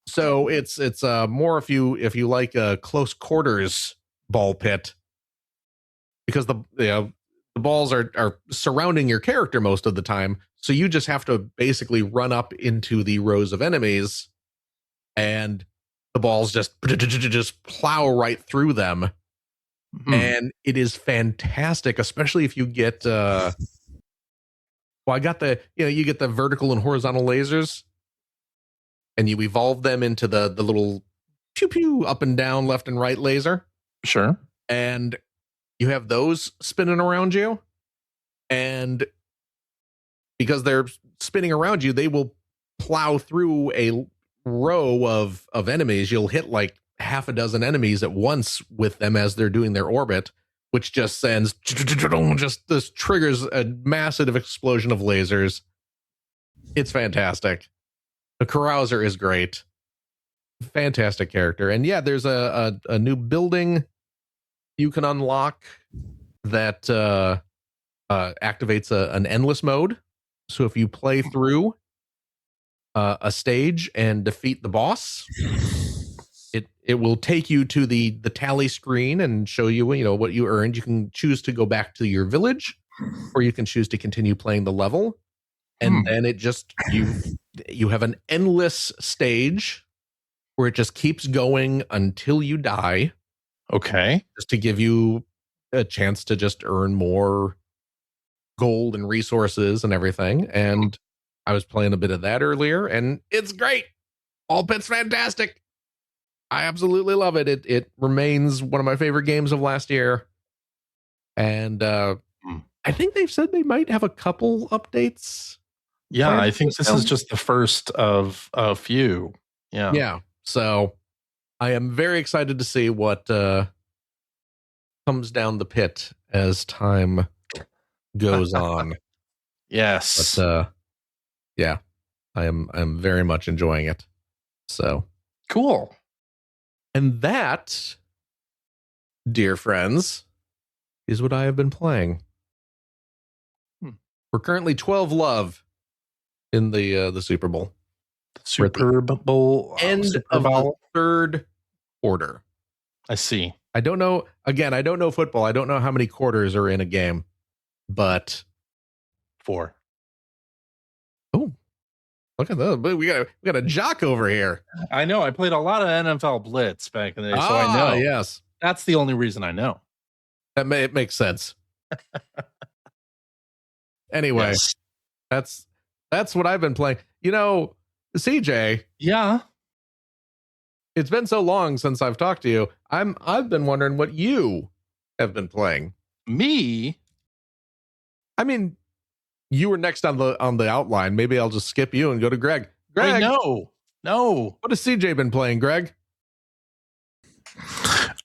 C: So it's more if you like a close quarters ball pit, because the balls are surrounding your character most of the time. So you just have to basically run up into the rows of enemies and the balls just plow right through them. And it is fantastic, especially if you get I got you get the vertical and horizontal lasers and you evolve them into the little pew pew up and down, left and right laser.
A: Sure.
C: And you have those spinning around you, and because they're spinning around you, they will plow through a row of enemies. You'll hit like half a dozen enemies at once with them as they're doing their orbit, which just sends this triggers a massive explosion of lasers. It's fantastic. The Carouser is great. Fantastic character. And yeah, there's a new building you can unlock that activates an endless mode. So if you play through a stage and defeat the boss, it will take you to the tally screen and show you what you earned. You can choose to go back to your village, or you can choose to continue playing the level. And then it just you have an endless stage where it just keeps going until you die.
A: Okay.
C: Just to give you a chance to just earn more gold and resources and everything. And I was playing a bit of that earlier, and it's great. Ball Pit's fantastic. I absolutely love it. It remains one of my favorite games of last year. And I think they've said they might have a couple updates.
A: Yeah, I think this is just the first of a few. Yeah.
C: Yeah. So I am very excited to see what comes down the pit as time goes on.
A: Yes.
C: But yeah, I'm very much enjoying it. So
A: cool.
C: And that, dear friends, is what I have been playing. We're currently 12 love in the Super Bowl.
A: Super Bowl
C: end
A: Super
C: of
A: Bowl.
C: the third quarter.
A: I see.
C: I don't know. Again, I don't know football. I don't know how many quarters are in a game, but
A: 4.
C: Oh, look at that! We got a jock over here.
A: I know. I played a lot of NFL Blitz back in the day, so I know.
C: Yes,
A: that's the only reason I know.
C: It makes sense. Anyway, yes. That's what I've been playing. CJ.
A: Yeah.
C: It's been so long since I've talked to you. I've been wondering what you have been playing.
A: Me?
C: I mean, you were next on the outline. Maybe I'll just skip you and go to Greg. Greg,
A: no.
C: What has CJ been playing, Greg?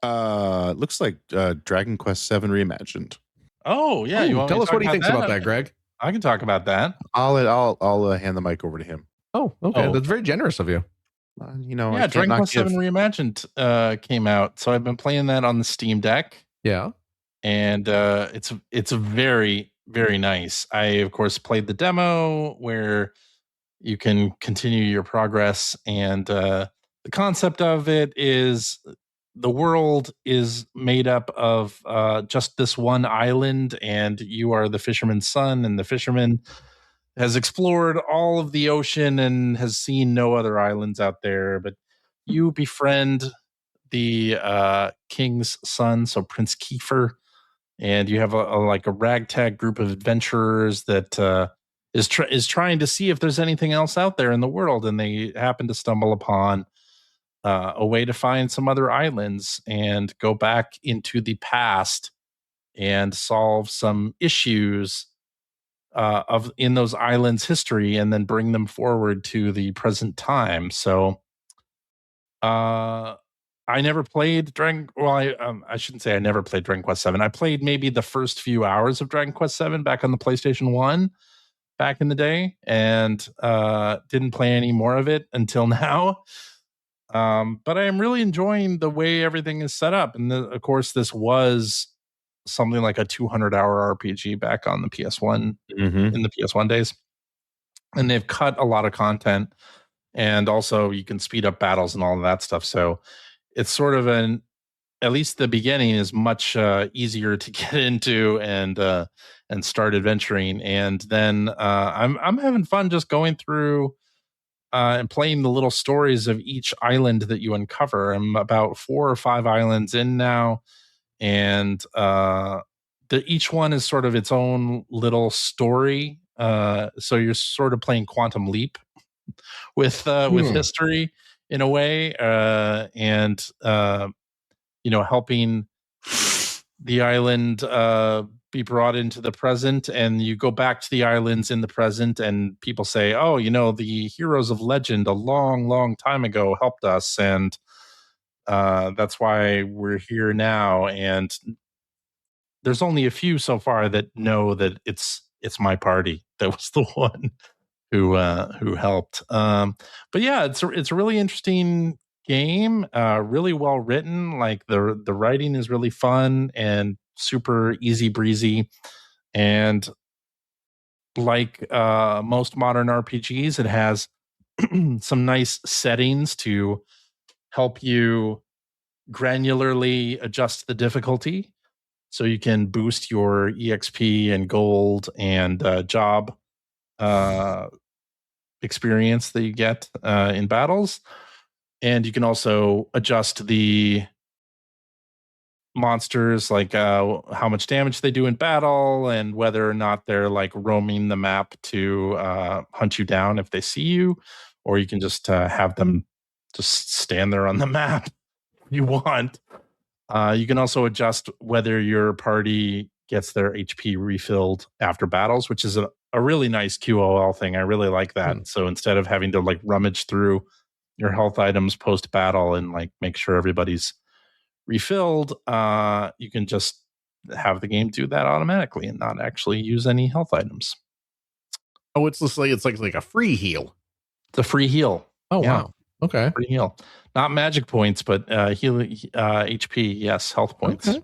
B: Looks like Dragon Quest VII Reimagined.
A: Oh yeah,
C: you want tell us what he thinks about that, Greg.
A: I can talk about that.
B: I'll hand the mic over to him.
C: Oh, okay. That's very generous of you.
A: Yeah, Dragon Quest VII Reimagined came out, so I've been playing that on the Steam Deck.
C: Yeah,
A: and it's very, very nice. I of course played the demo where you can continue your progress, and the concept of it is the world is made up of just this one island, and you are the fisherman's son, and the fisherman has explored all of the ocean and has seen no other islands out there, but you befriend the king's son, so Prince Kiefer, and you have a ragtag group of adventurers that is trying to see if there's anything else out there in the world, and they happen to stumble upon a way to find some other islands and go back into the past and solve some issues of in those islands' history, and then bring them forward to the present time. So, I never played Dragon. Well, I shouldn't say I never played Dragon Quest VII. I played maybe the first few hours of Dragon Quest VII back on the PlayStation 1 back in the day, and didn't play any more of it until now. But I am really enjoying the way everything is set up. And of course, this was something like a 200-hour RPG back on the PS1 in the PS1 days. And they've cut a lot of content. And also you can speed up battles and all of that stuff. So it's sort of at least the beginning is much easier to get into and start adventuring. And then I'm having fun just going through and playing the little stories of each island that you uncover. I'm about 4 or 5 islands in now, and each one is sort of its own little story. So you're sort of playing Quantum Leap with history in a way, and helping the island be brought into the present. And you go back to the islands in the present, and people say, oh, the heroes of legend a long, long time ago helped us, and that's why we're here now. And there's only a few so far that know that it's my party that was the one who helped. But yeah, it's a really interesting game, really well written. Like the writing is really fun and super easy breezy, and like most modern RPGs, it has some nice settings to help you granularly adjust the difficulty, so you can boost your EXP and gold and job experience that you get in battles. And you can also adjust the monsters, like how much damage they do in battle, and whether or not they're like roaming the map to hunt you down if they see you, or you can just have them just stand there on the map if you want. You can also adjust whether your party gets their HP refilled after battles, which is a really nice QOL thing. I really like that. So instead of having to like rummage through your health items post battle and like make sure everybody's refilled, you can just have the game do that automatically and not actually use any health items.
C: Oh, it's just like a free heal.
A: It's a free heal.
C: Oh, yeah. Wow. Okay.
A: Free heal. Not magic points, but heal HP. Yes, health points. Okay.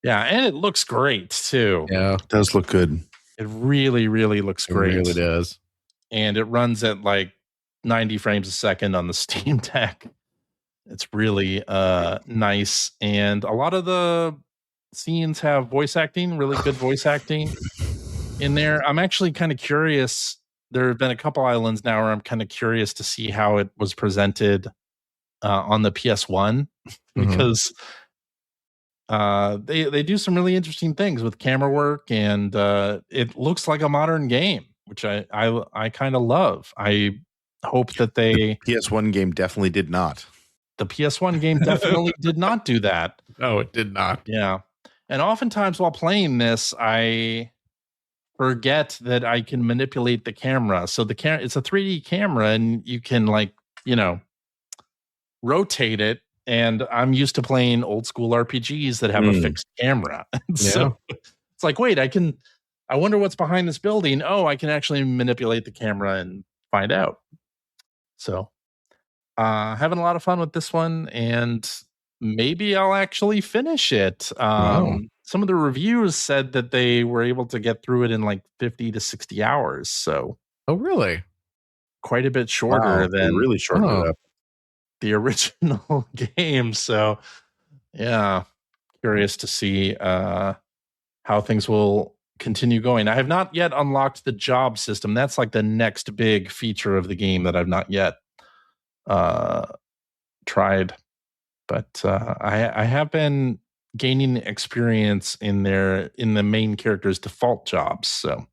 A: Yeah, and it looks great too.
B: Yeah, it does look good.
A: It really, really looks great.
C: It really does.
A: And it runs at like 90 frames a second on the Steam Deck. It's really nice. And a lot of the scenes have voice acting, really good voice acting in there. I'm actually kind of curious. There have been a couple islands now where I'm kind of curious to see how it was presented on the PS1 because they do some really interesting things with camera work, and it looks like a modern game, which I kind of love. I hope that the
B: PS1 game definitely did not.
A: The PS1 game definitely did not do that.
C: No, it did not.
A: Yeah. And oftentimes while playing this, I forget that I can manipulate the camera. So the camera, it's a 3D camera, and you can rotate it. And I'm used to playing old school RPGs that have a fixed camera. So it's like, wait, I wonder what's behind this building. Oh, I can actually manipulate the camera and find out. So having a lot of fun with this one, and maybe I'll actually finish it. Some of the reviews said that they were able to get through it in like 50 to 60 hours. So,
C: oh, really?
A: Quite a bit shorter than
B: really shortened it up.
A: The original game. So, yeah, curious to see how things will continue going. I have not yet unlocked the job system. That's like the next big feature of the game that I've not yet tried, but I have been gaining experience in the main character's default jobs. So,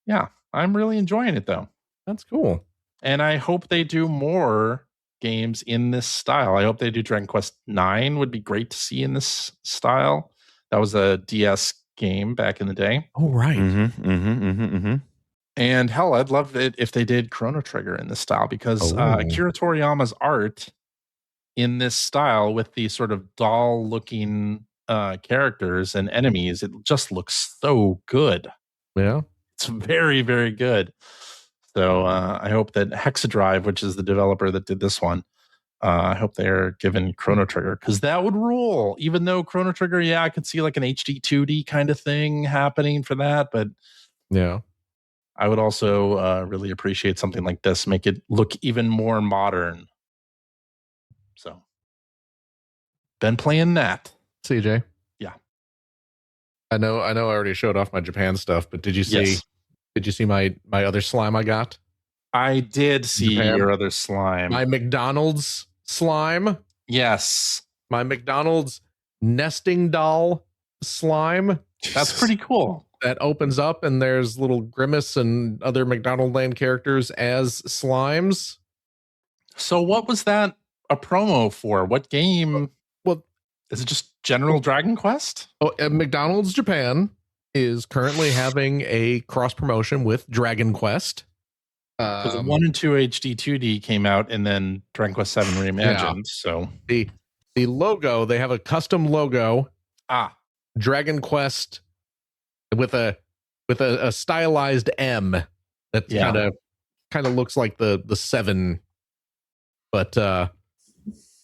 A: yeah, I'm really enjoying it though.
C: That's cool.
A: And I hope they do more games in this style. I hope they do. Dragon Quest IX would be great to see in this style. That was a DS game back in the day.
C: Oh, right.
A: And hell, I'd love it if they did Chrono Trigger in this style, because Akira Toriyama's art in this style with the sort of doll-looking characters and enemies, it just looks so good.
C: Yeah.
A: It's very, very good. So I hope that Hexadrive, which is the developer that did this one, I hope they're given Chrono Trigger, because that would rule. Even though Chrono Trigger, I could see like an HD 2D kind of thing happening for that, but
C: yeah,
A: I would also really appreciate something like this, make it look even more modern. So, been playing that.
C: CJ.
A: Yeah,
C: I know. I already showed off my Japan stuff, but did you see?
A: Yes.
C: Did you see my other slime I got?
A: I did see
C: Japan.
A: your other slime.
C: My McDonald's slime.
A: Yes,
C: My McDonald's nesting doll slime.
A: that's pretty cool.
C: That opens up and there's little Grimace and other McDonald Land characters as slimes.
A: So what was that a promo for? What game?
C: Well,
A: is it just general Dragon Quest?
C: Oh, McDonald's Japan is currently having a cross promotion with Dragon Quest.
A: 1 and 2 HD 2D came out, and then Dragon Quest VII Reimagined. So
C: the logo, they have a custom logo. Dragon Quest with a stylized M that kind of looks like the 7. But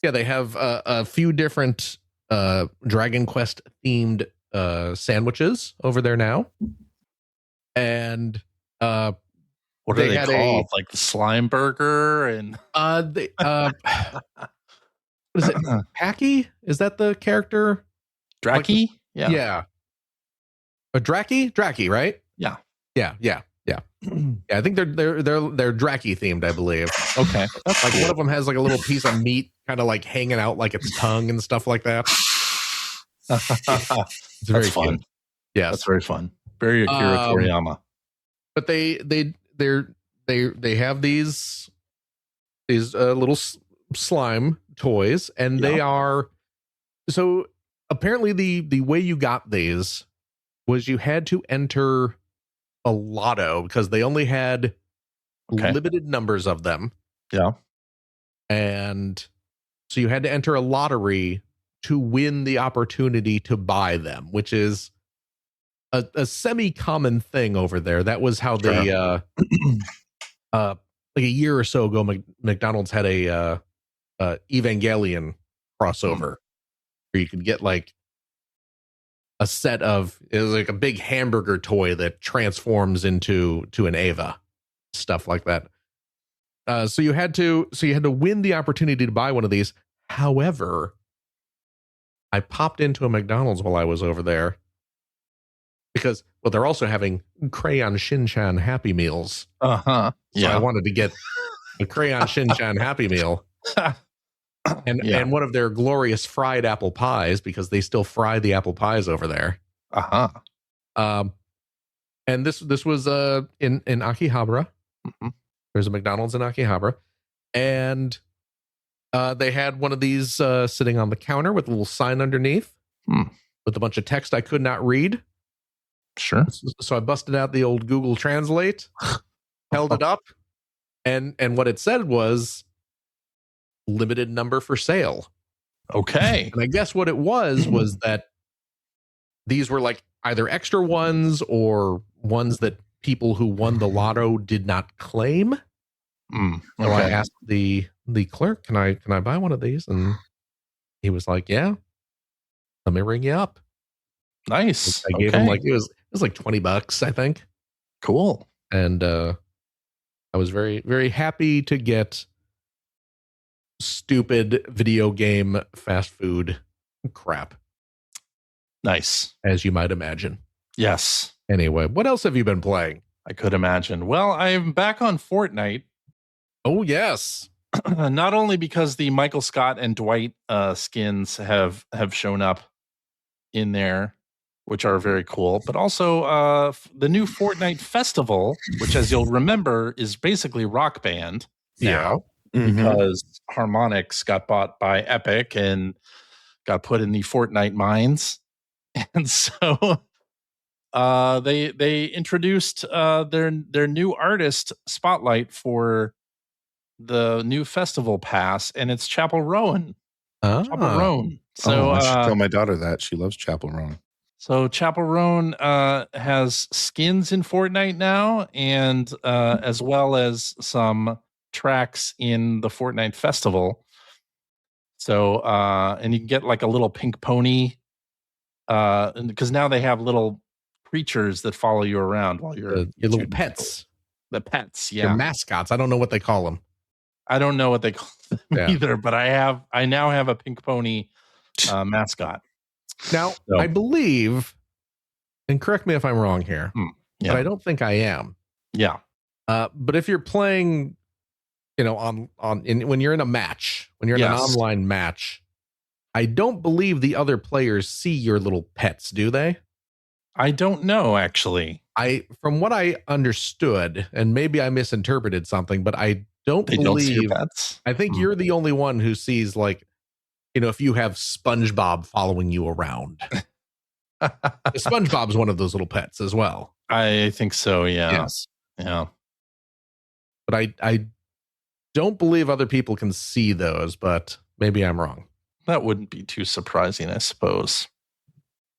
C: they have a few different Dragon Quest themed sandwiches over there now. And
A: what are they called? Like the slime burger and
C: what is it? Packy? Is that the character?
A: Draki?
C: Like yeah. A Draki, right?
A: Yeah.
C: Yeah. I think they're Draki themed, I believe.
A: Okay.
C: That's like one of them has like a little piece of meat kind of like hanging out like its tongue and stuff like that. It's very
A: fun.
C: Cute. Yeah,
A: that's very fun. Very Akira Toriyama.
C: But they have these little slime toys, and they are so apparently the way you got these was you had to enter a lotto because they only had limited numbers of them.
A: Yeah.
C: And so you had to enter a lottery to win the opportunity to buy them, which is a semi-common thing over there. That was how they like a year or so ago, McDonald's had a Evangelion crossover where you could get like a set of, it was like a big hamburger toy that transforms into an Ava, stuff like that. So you had to win the opportunity to buy one of these. However, I popped into a McDonald's while I was over there because they're also having Crayon Shin-chan Happy Meals.
A: So
C: I wanted to get a Crayon Shin-chan Happy Meal. And one of their glorious fried apple pies, because they still fry the apple pies over there. And this was in Akihabara. There's a McDonald's in Akihabara, and they had one of these sitting on the counter with a little sign underneath with a bunch of text I could not read.
A: Sure.
C: So I busted out the old Google Translate, held it up, and what it said was limited number for sale.
A: Okay.
C: And I guess what it was that these were like either extra ones or ones that people who won the lotto did not claim. So I asked the clerk, can I buy one of these? And he was like, yeah, let me ring you up.
A: Nice.
C: I gave him like, it was like $20, I think.
A: Cool.
C: And I was very, very happy to get stupid video game fast food crap.
A: Nice.
C: As you might imagine.
A: Yes.
C: Anyway, what else have you been playing?
A: I could imagine. Well, I'm back on Fortnite.
C: Oh, yes.
A: Not only because the Michael Scott and Dwight skins have shown up in there, which are very cool, but also the new Fortnite Festival, which, as you'll remember, is basically Rock Band now. because Harmonix got bought by Epic and got put in the Fortnite mines. And so they introduced their new artist spotlight for the new festival pass, and it's Chapel Rowan. Chapel Rowan. So
B: I should tell my daughter that. She loves Chapel Rowan.
A: So Chapel Rowan has skins in Fortnite now, and as well as some tracks in the Fortnite festival. So and you can get like a little pink pony, because now they have little creatures that follow you around while you're
C: your little pets.
A: The pets, yeah,
C: your mascots. I don't know what they call them.
A: I don't know what they call them either, but I now have a pink pony mascot.
C: Now, I believe, and correct me if I'm wrong here, but I don't think I am.
A: Yeah.
C: But if you're playing, when you're in a match, when you're in an online match, I don't believe the other players see your little pets, do they?
A: I don't know, actually.
C: From what I understood, and maybe I misinterpreted something, but I don't believe
A: see your pets.
C: I think you're the only one who sees, like, if you have SpongeBob following you around. SpongeBob's one of those little pets as well.
A: I think so, yeah.
C: Yes.
A: Yeah.
C: But I don't believe other people can see those, but maybe I'm wrong.
A: That wouldn't be too surprising, I suppose.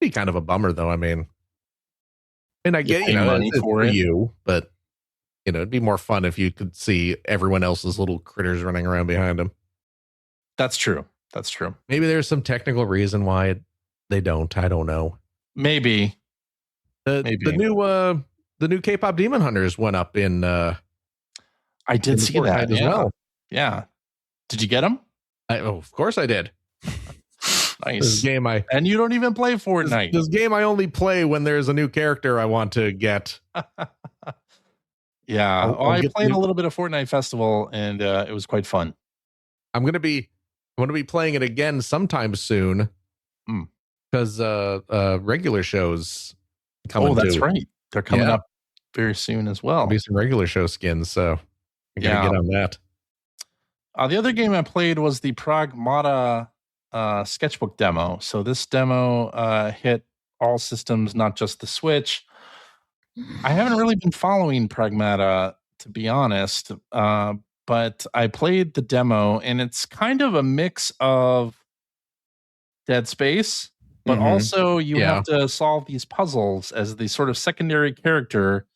C: Be kind of a bummer, though. I mean, and I get,
A: money for
C: you, but, it'd be more fun if you could see everyone else's little critters running around behind them.
A: That's true. That's true.
C: Maybe there's some technical reason why they don't. I don't know.
A: Maybe.
C: The new K-pop Demon Hunters went up in. I
A: did see that
C: as well.
A: Yeah. Did you get them?
C: Of course I did.
A: Nice.
C: This game
A: and you don't even play Fortnite.
C: This game I only play when there's a new character I want to get.
A: Yeah. I played a little bit of Fortnite Festival, and it was quite fun.
C: I'm gonna be playing it again sometime soon, because regular shows coming.
A: Oh, that's right. They're coming up very soon as well.
C: There'll be some regular show skins, so I gotta get on that.
A: The other game I played was the Pragmata sketchbook demo. So this demo hit all systems, not just the Switch. I haven't really been following Pragmata, to be honest, but I played the demo, and it's kind of a mix of Dead Space, but also you have to solve these puzzles as the sort of secondary character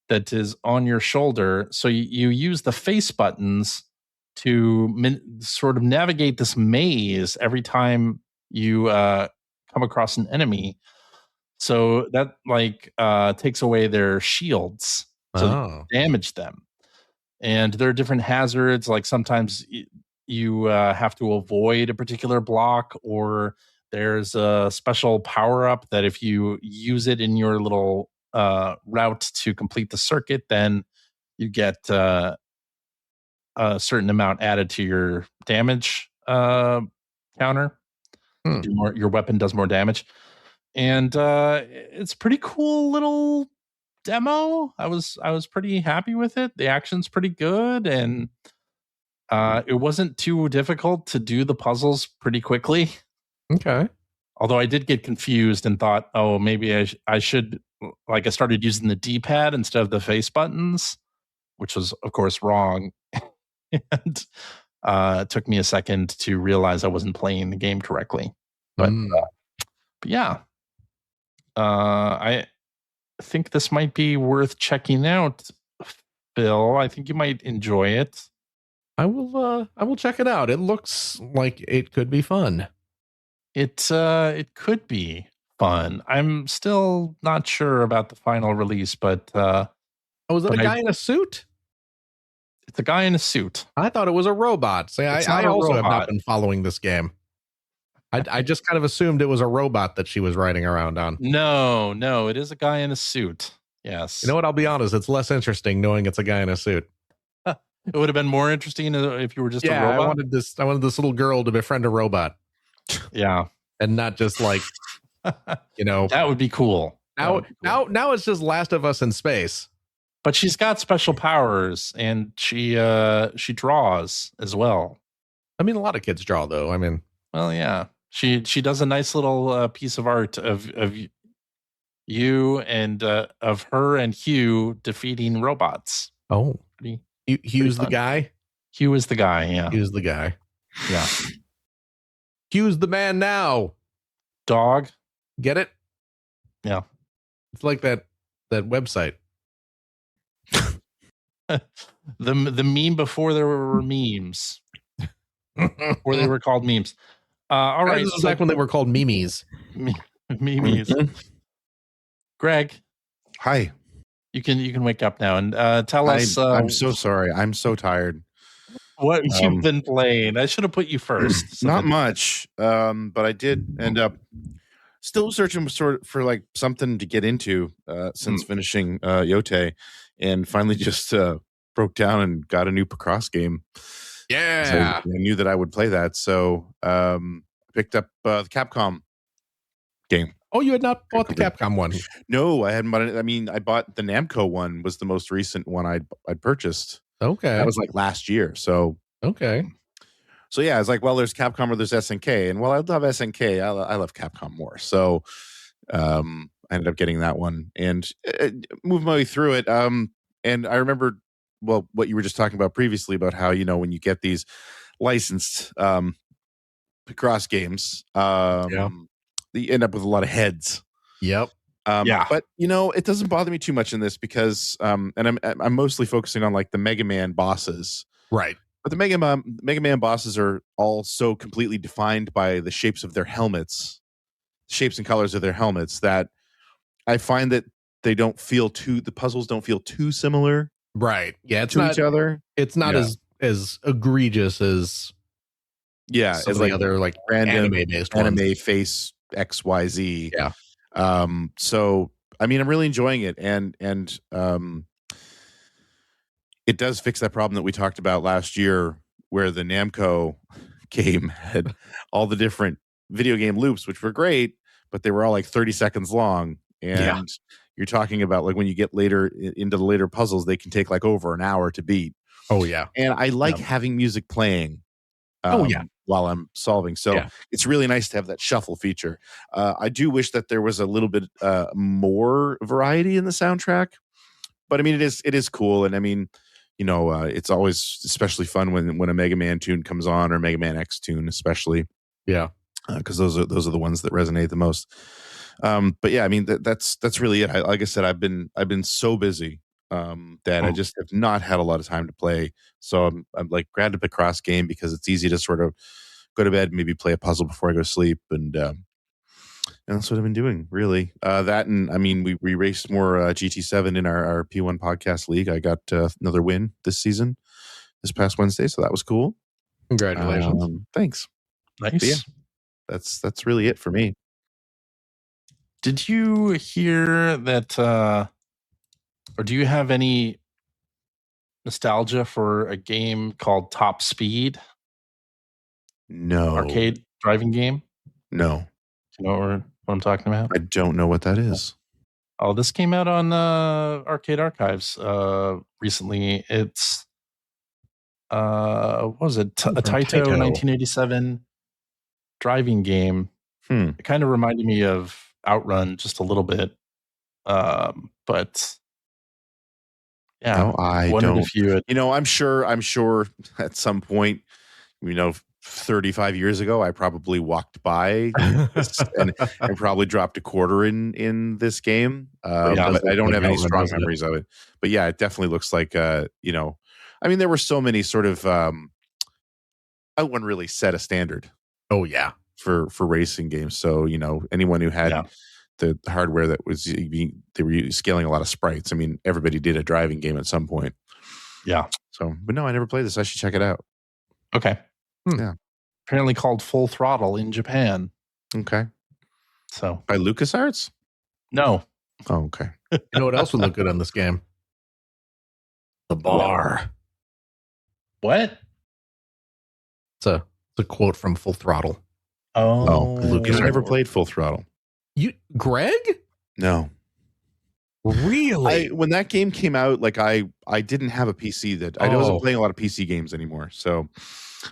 A: that is on your shoulder. So you use the face buttons to sort of navigate this maze every time you come across an enemy. So that takes away their shields, so you damage them. And there are different hazards. Like sometimes you have to avoid a particular block, or there's a special power up that if you use it in your little route to complete the circuit, then you get a certain amount added to your damage counter. Your weapon does more damage. And it's pretty cool little demo. I was pretty happy with it. The action's pretty good, and it wasn't too difficult to do the puzzles pretty quickly.
C: Okay.
A: Although I did get confused and thought, oh, maybe I should, I started using the D-pad instead of the face buttons, which was, of course, wrong. And it took me a second to realize I wasn't playing the game correctly. But yeah. I think this might be worth checking out, Phil. I think you might enjoy it.
C: I will check it out. It looks like it could be fun.
A: It could be fun. I'm still not sure about the final release, but
C: is it a guy in a suit?
A: It's a guy in a suit. I
C: thought it was a robot. I also have not been following this game. I just kind of assumed it was a robot that she was riding around on.
A: No, it is a guy in a suit. Yes.
C: You know what? I'll be honest. It's less interesting knowing it's a guy in a suit.
A: It would have been more interesting if you were just a robot.
C: I wanted this little girl to befriend a robot.
A: Yeah.
C: And not just like,
A: that would be cool.
C: Now it's just Last of Us in space.
A: But she's got special powers, and she draws as well.
C: I mean, a lot of kids draw, though. I mean,
A: well, yeah, she does a nice little piece of art of you and of her and Hugh defeating robots.
C: Oh, Hugh's the
A: fun.
C: guy.
A: Hugh is the guy. Yeah,
C: Hugh's the guy.
A: Yeah,
C: Hugh's the man now.
A: Dog.
C: Get it?
A: Yeah,
C: it's like that website.
A: the meme before there were memes, before they were called memes. All right,
C: this was back when they were called memes.
A: Memes. Greg,
B: hi.
A: You can wake up now and tell us.
B: I'm so sorry. I'm so tired.
A: What you've been playing? I should have put you first.
B: Not much, but I did end up still searching for like something to get into since finishing Yote, and finally just broke down and got a new Picross game.
C: Yeah,
B: so I knew that I would play that, so picked up the Capcom game.
C: Oh, you had not bought the Capcom one?
B: No, I hadn't bought it. I mean, I bought the Namco one. Was the most recent one I'd purchased.
C: Okay,
B: that was like last year. So
C: okay.
B: So yeah, it's like, well, there's Capcom or there's SNK, and while I love SNK, I love Capcom more. So I ended up getting that one and moved my way through it. And I remember, well, what you were just talking about previously about how, you know, when you get these licensed Picross games, you end up with a lot of heads.
C: Yep.
B: But you know, it doesn't bother me too much in this because, and I'm mostly focusing on like the Mega Man bosses,
C: right?
B: But the Mega Man bosses are all so completely defined by the shapes of their helmets, shapes and colors of their helmets, that I find that the puzzles don't feel too similar,
C: right? Yeah, it's
B: to
C: not
B: each other.
C: It's not as egregious as
B: as
C: like other like
B: random
C: anime-based
B: anime
C: ones.
B: face XYZ.
C: Yeah.
B: So I mean, I'm really enjoying it, and it does fix that problem that we talked about last year, where the Namco game had all the different video game loops, which were great, but they were all like 30 seconds long. And you're talking about like when you get later into the later puzzles, they can take like over an hour to beat.
C: Oh yeah.
B: And I like having music playing. While I'm solving. So it's really nice to have that shuffle feature. I do wish that there was a little bit more variety in the soundtrack, but I mean, it is cool. And I mean, you know, it's always especially fun when a Mega Man tune comes on, or Mega Man X tune, especially.
C: Yeah.
B: Because those are the ones that resonate the most. But yeah, I mean, that's really it. Like I said, I've been so busy that I just have not had a lot of time to play. So I'm like, grabbed a Picross game because it's easy to sort of go to bed, maybe play a puzzle before I go to sleep, and that's what I've been doing, really. That, and I mean, we raced more GT7 in our P1 podcast league. I got another win this season, this past Wednesday, so that was cool.
C: Congratulations!
B: Thanks.
A: Nice.
B: But yeah, that's really it for me.
A: Did you hear that, or do you have any nostalgia for a game called Top Speed?
B: No.
A: Arcade driving game?
B: No.
A: Do you know what I'm talking about?
B: I don't know what that is.
A: Oh, this came out on Arcade Archives recently. It's what was it? A Taito 1987 driving game. It kind of reminded me of Outrun just a little bit. But yeah,
B: no, I
A: wondered
B: don't.
A: If you had,
B: you know, I'm sure at some point, you know, 35 years ago, I probably walked by this and probably dropped a quarter in this game. But I don't have any strong memories of it. But yeah, it definitely looks like, you know, I mean, there were so many sort of, Outrun really set a standard.
C: Oh yeah.
B: For racing games. So, you know, anyone who had the hardware that was they were scaling a lot of sprites. I mean, everybody did a driving game at some point.
A: Yeah.
B: So, but no, I never played this. I should check it out.
A: Okay.
B: Yeah.
A: Apparently called Full Throttle in Japan.
B: Okay.
A: So
B: by LucasArts?
A: No.
B: Oh, okay.
C: You know what else would look good on this game? The bar.
A: What?
C: It's a quote from Full Throttle.
A: Oh,
B: Lucas never played Full Throttle.
C: You, Greg?
B: No.
C: Really?
B: When that game came out, like I didn't have a PC that I wasn't playing a lot of PC games anymore. So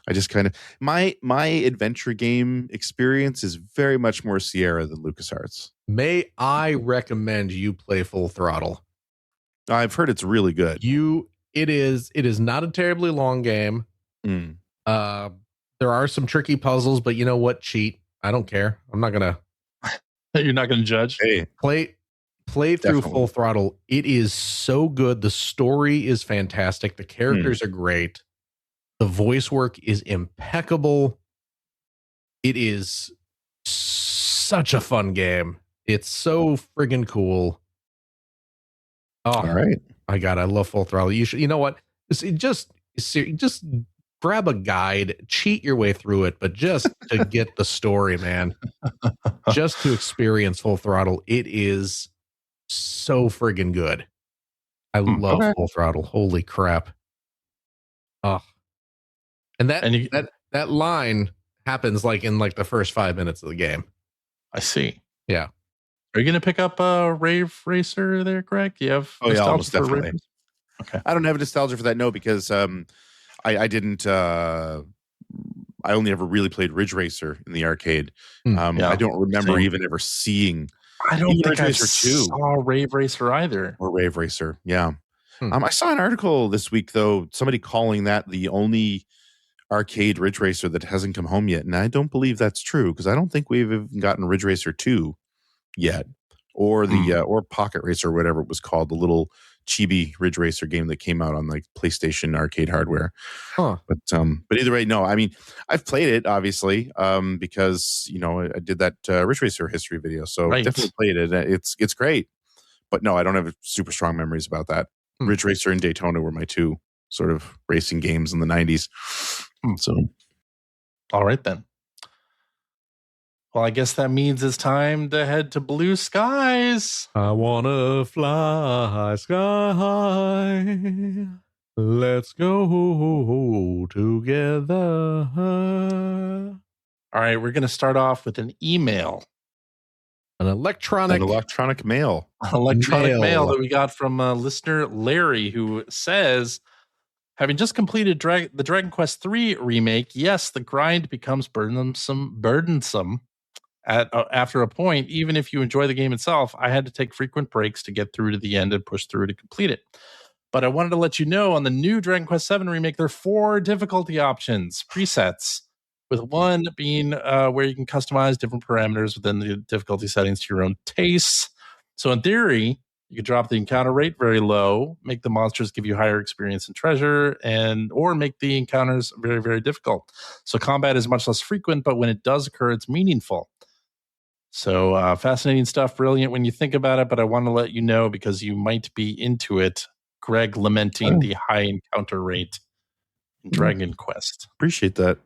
B: I just kind of my adventure game experience is very much more Sierra than LucasArts.
C: May I recommend you play Full Throttle?
B: I've heard it's really good.
C: It is not a terribly long game.
B: Mm.
C: There are some tricky puzzles, but you know what? Cheat. I don't care. I'm not gonna.
A: You're not gonna judge.
B: Hey,
C: Play through
B: definitely.
C: Full Throttle. It is so good. The story is fantastic. The characters are great. The voice work is impeccable. It is such a fun game. It's so friggin' cool. Oh,
B: all right.
C: my God, I love Full Throttle. You know what? Just grab a guide, cheat your way through it, but just to get the story, man. Just to experience Full Throttle. It is so friggin' good. I love Full Throttle. Holy crap. Oh. And that line happens like in like the first 5 minutes of the game.
A: I see.
C: Yeah.
A: Are you going to pick up a Rave Racer there, Greg? Do you have
B: almost definitely.
A: Okay.
B: I don't have a nostalgia for that, no, because I didn't. I only ever really played Ridge Racer in the arcade. I don't remember even ever seeing.
A: I don't think I saw Rave Racer either.
B: Or Rave Racer, yeah. I saw an article this week though, somebody calling that the only arcade Ridge Racer that hasn't come home yet, and I don't believe that's true because I don't think we've even gotten Ridge Racer 2 yet, or the or Pocket Racer, or whatever it was called, the little chibi Ridge Racer game that came out on like PlayStation arcade hardware. But either way, no. I mean, I've played it obviously because I did that Ridge Racer history video, so definitely played it. It's great, but no, I don't have super strong memories about that. Ridge Racer and Daytona were my two sort of racing games in the 90s. So,
A: all right then. Well, I guess that means it's time to head to blue skies.
C: I wanna fly sky high. Let's go together.
A: All right, we're going to start off with an email.
C: An electronic
B: mail.
A: Electronic mail that we got from listener Larry, who says, having just completed the Dragon Quest III remake, yes, the grind becomes burdensome after a point. Even if you enjoy the game itself, I had to take frequent breaks to get through to the end and push through to complete it. But I wanted to let you know, on the new Dragon Quest VII remake, there are 4 difficulty options, presets, with one being where you can customize different parameters within the difficulty settings to your own tastes. So in theory, you could drop the encounter rate very low, make the monsters give you higher experience and treasure, or make the encounters very, very difficult. So combat is much less frequent, but when it does occur, it's meaningful. So fascinating stuff, brilliant when you think about it, but I want to let you know because you might be into it. Greg lamenting the high encounter rate in Dragon Quest.
B: Appreciate that.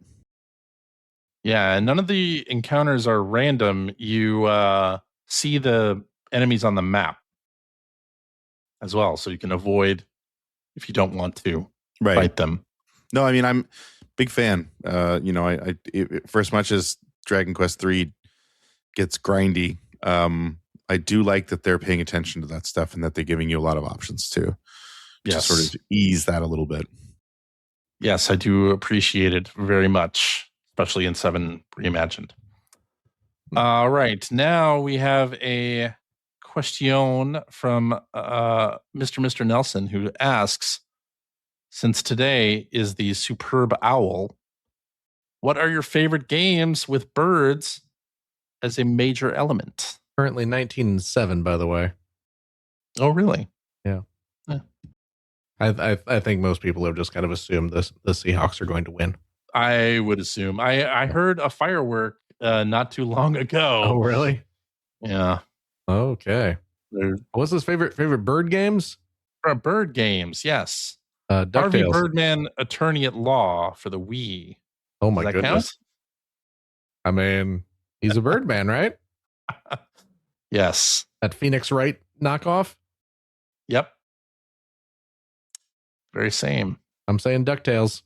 A: Yeah, and none of the encounters are random. You see the enemies on the map as well, so you can avoid if you don't want to fight them.
B: No, I mean, I'm a big fan. For as much as Dragon Quest 3 gets grindy, I do like that they're paying attention to that stuff and that they're giving you a lot of options too. To sort of ease that a little bit.
A: Yes, I do appreciate it very much, especially in 7 Reimagined. All right, now we have a question from Mr. Nelson, who asks, since today is the Superb Owl, what are your favorite games with birds as a major element?
C: Currently 19-7, by the way.
A: Oh, really?
C: Yeah. I think most people have just kind of assumed the Seahawks are going to win.
A: I would assume. I heard a firework not too long ago.
C: Oh, really?
A: Yeah.
C: Okay. What's his favorite bird games?
A: Bird games, yes.
C: Harvey
A: Birdman, Attorney at Law for the Wii.
C: Oh my goodness. Count? I mean, he's a Birdman, right?
A: Yes.
C: That Phoenix Wright knockoff?
A: Yep. Very same.
C: I'm saying DuckTales.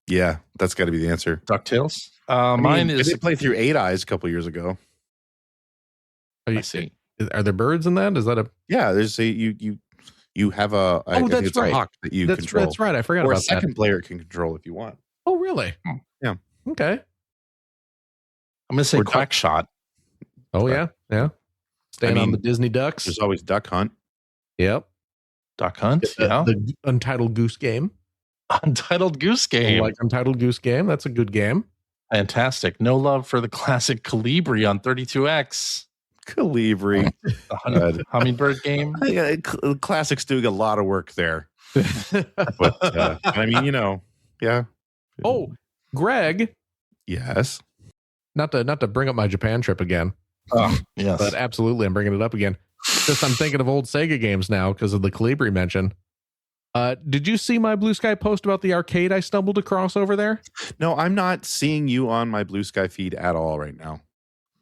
B: Yeah, that's got to be the answer.
A: DuckTales.
B: Mine is. I did play through 8 Eyes a couple years ago.
A: I see.
C: Are there birds in that? Is that a?
B: Yeah, there's a you have a. I think
C: that's
B: it's
C: right.
B: a hawk that you control.
C: That's right. I forgot
B: or
C: about
B: a second player can control if you want.
C: Oh, really?
B: Yeah.
C: Okay.
A: I'm gonna say
B: Or
A: Quack Shot.
C: Oh yeah. Staying on the
B: mean,
C: Disney Ducks.
B: There's always Duck Hunt.
C: Yep.
A: Duck Hunt.
C: The Untitled Goose Game.
A: Untitled Goose Game.
C: Like Untitled Goose Game. That's a good game.
A: Fantastic. No love for the classic Calibri on 32X.
B: Calibri.
A: Hummingbird game.
B: Classics doing a lot of work there. But I mean, yeah.
C: Oh, Greg.
B: Yes.
C: Not to bring up my Japan trip again.
A: Oh, yes.
C: But absolutely, I'm bringing it up again. Just I'm thinking of old Sega games now because of the Calibri mention. Did you see my Blue Sky post about the arcade I stumbled across over there?
B: No, I'm not seeing you on my Blue Sky feed at all right now.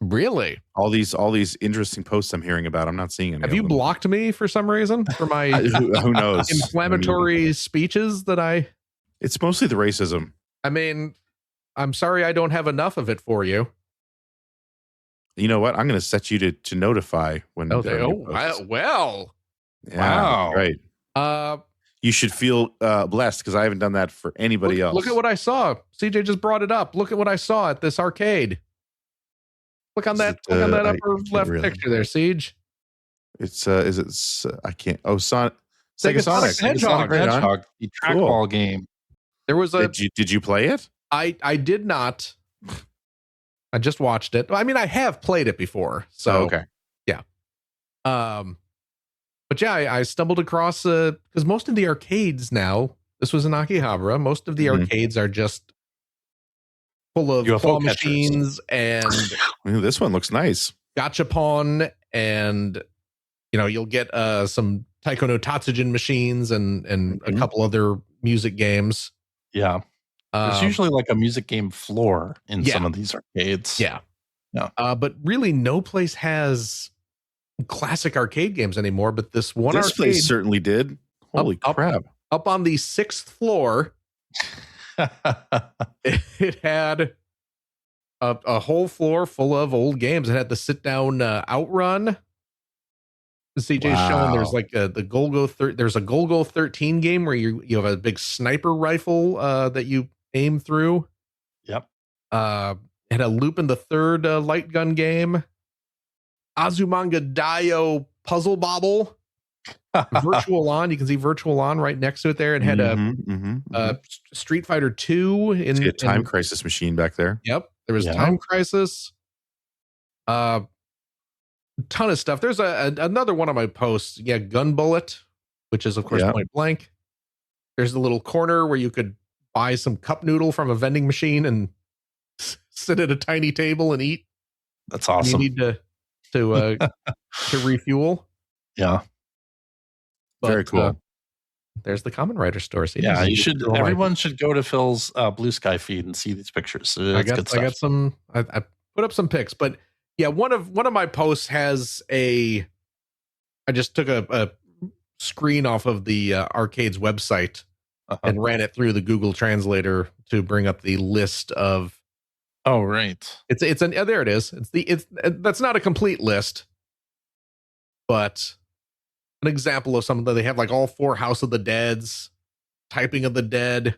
C: Really?
B: All these interesting posts I'm hearing about, I'm not seeing any.
C: Have you blocked me for some reason for my
B: who knows
C: inflammatory speeches that I?
B: It's mostly the racism.
C: I mean, I'm sorry I don't have enough of it for you.
B: You know what? I'm going to set you to notify when.
C: Well.
B: Yeah,
A: wow.
B: Right. You should feel blessed because I haven't done that for anybody else.
C: Look at what I saw. CJ just brought it up. Look at what I saw at this arcade. Look on that upper left picture there, Siege.
B: It's is it? I can't. Oh, Sega
C: Sonic
A: Hedgehog. The trackball game.
C: There was a.
B: Did you play it?
C: I did not. I just watched it. I mean, I have played it before. So
B: okay.
C: Yeah. But yeah, I stumbled across because most of the arcades now. This was in Akihabara. Most of the arcades are just full of claw machines and
B: this one looks nice.
C: Gachapon, and you'll get some Taiko no Tatsujin machines and a couple other music games.
A: Yeah. There's usually like a music game floor in some of these arcades.
C: Yeah. But really no place has classic arcade games anymore, but this arcade
B: place certainly did. Holy crap.
C: Up on the 6th floor, it had a whole floor full of old games. It had the sit-down Outrun. CJ's showing there's like the Golgo. There's a Golgo 13 game where you have a big sniper rifle that you aim through.
A: Yep.
C: It had a Lupin the Third light gun game. Azumanga Daioh Puzzle Bobble. Virtual On. You can see Virtual On right next to it there. It had a Street Fighter 2 in
B: a Time Crisis machine back there.
C: Yep. There was Time Crisis. Ton of stuff. There's another one of my posts. Yeah, Gun Bullet, which is of course Point Blank. There's a little corner where you could buy some cup noodle from a vending machine and sit at a tiny table and eat.
A: That's awesome.
C: You need to refuel.
A: Yeah.
B: But, very cool.
C: There's the Common Writer store. So
A: yeah, you should. Everyone should go to Phil's Blue Sky feed and see these pictures.
C: I got some. I put up some pics, but yeah, one of my posts has I just took a screen off of the arcade's website and ran it through the Google Translator to bring up the list of.
A: Oh right,
C: there it is. That's not a complete list, but an example of something that they have, like all 4 House of the Deads, Typing of the Dead,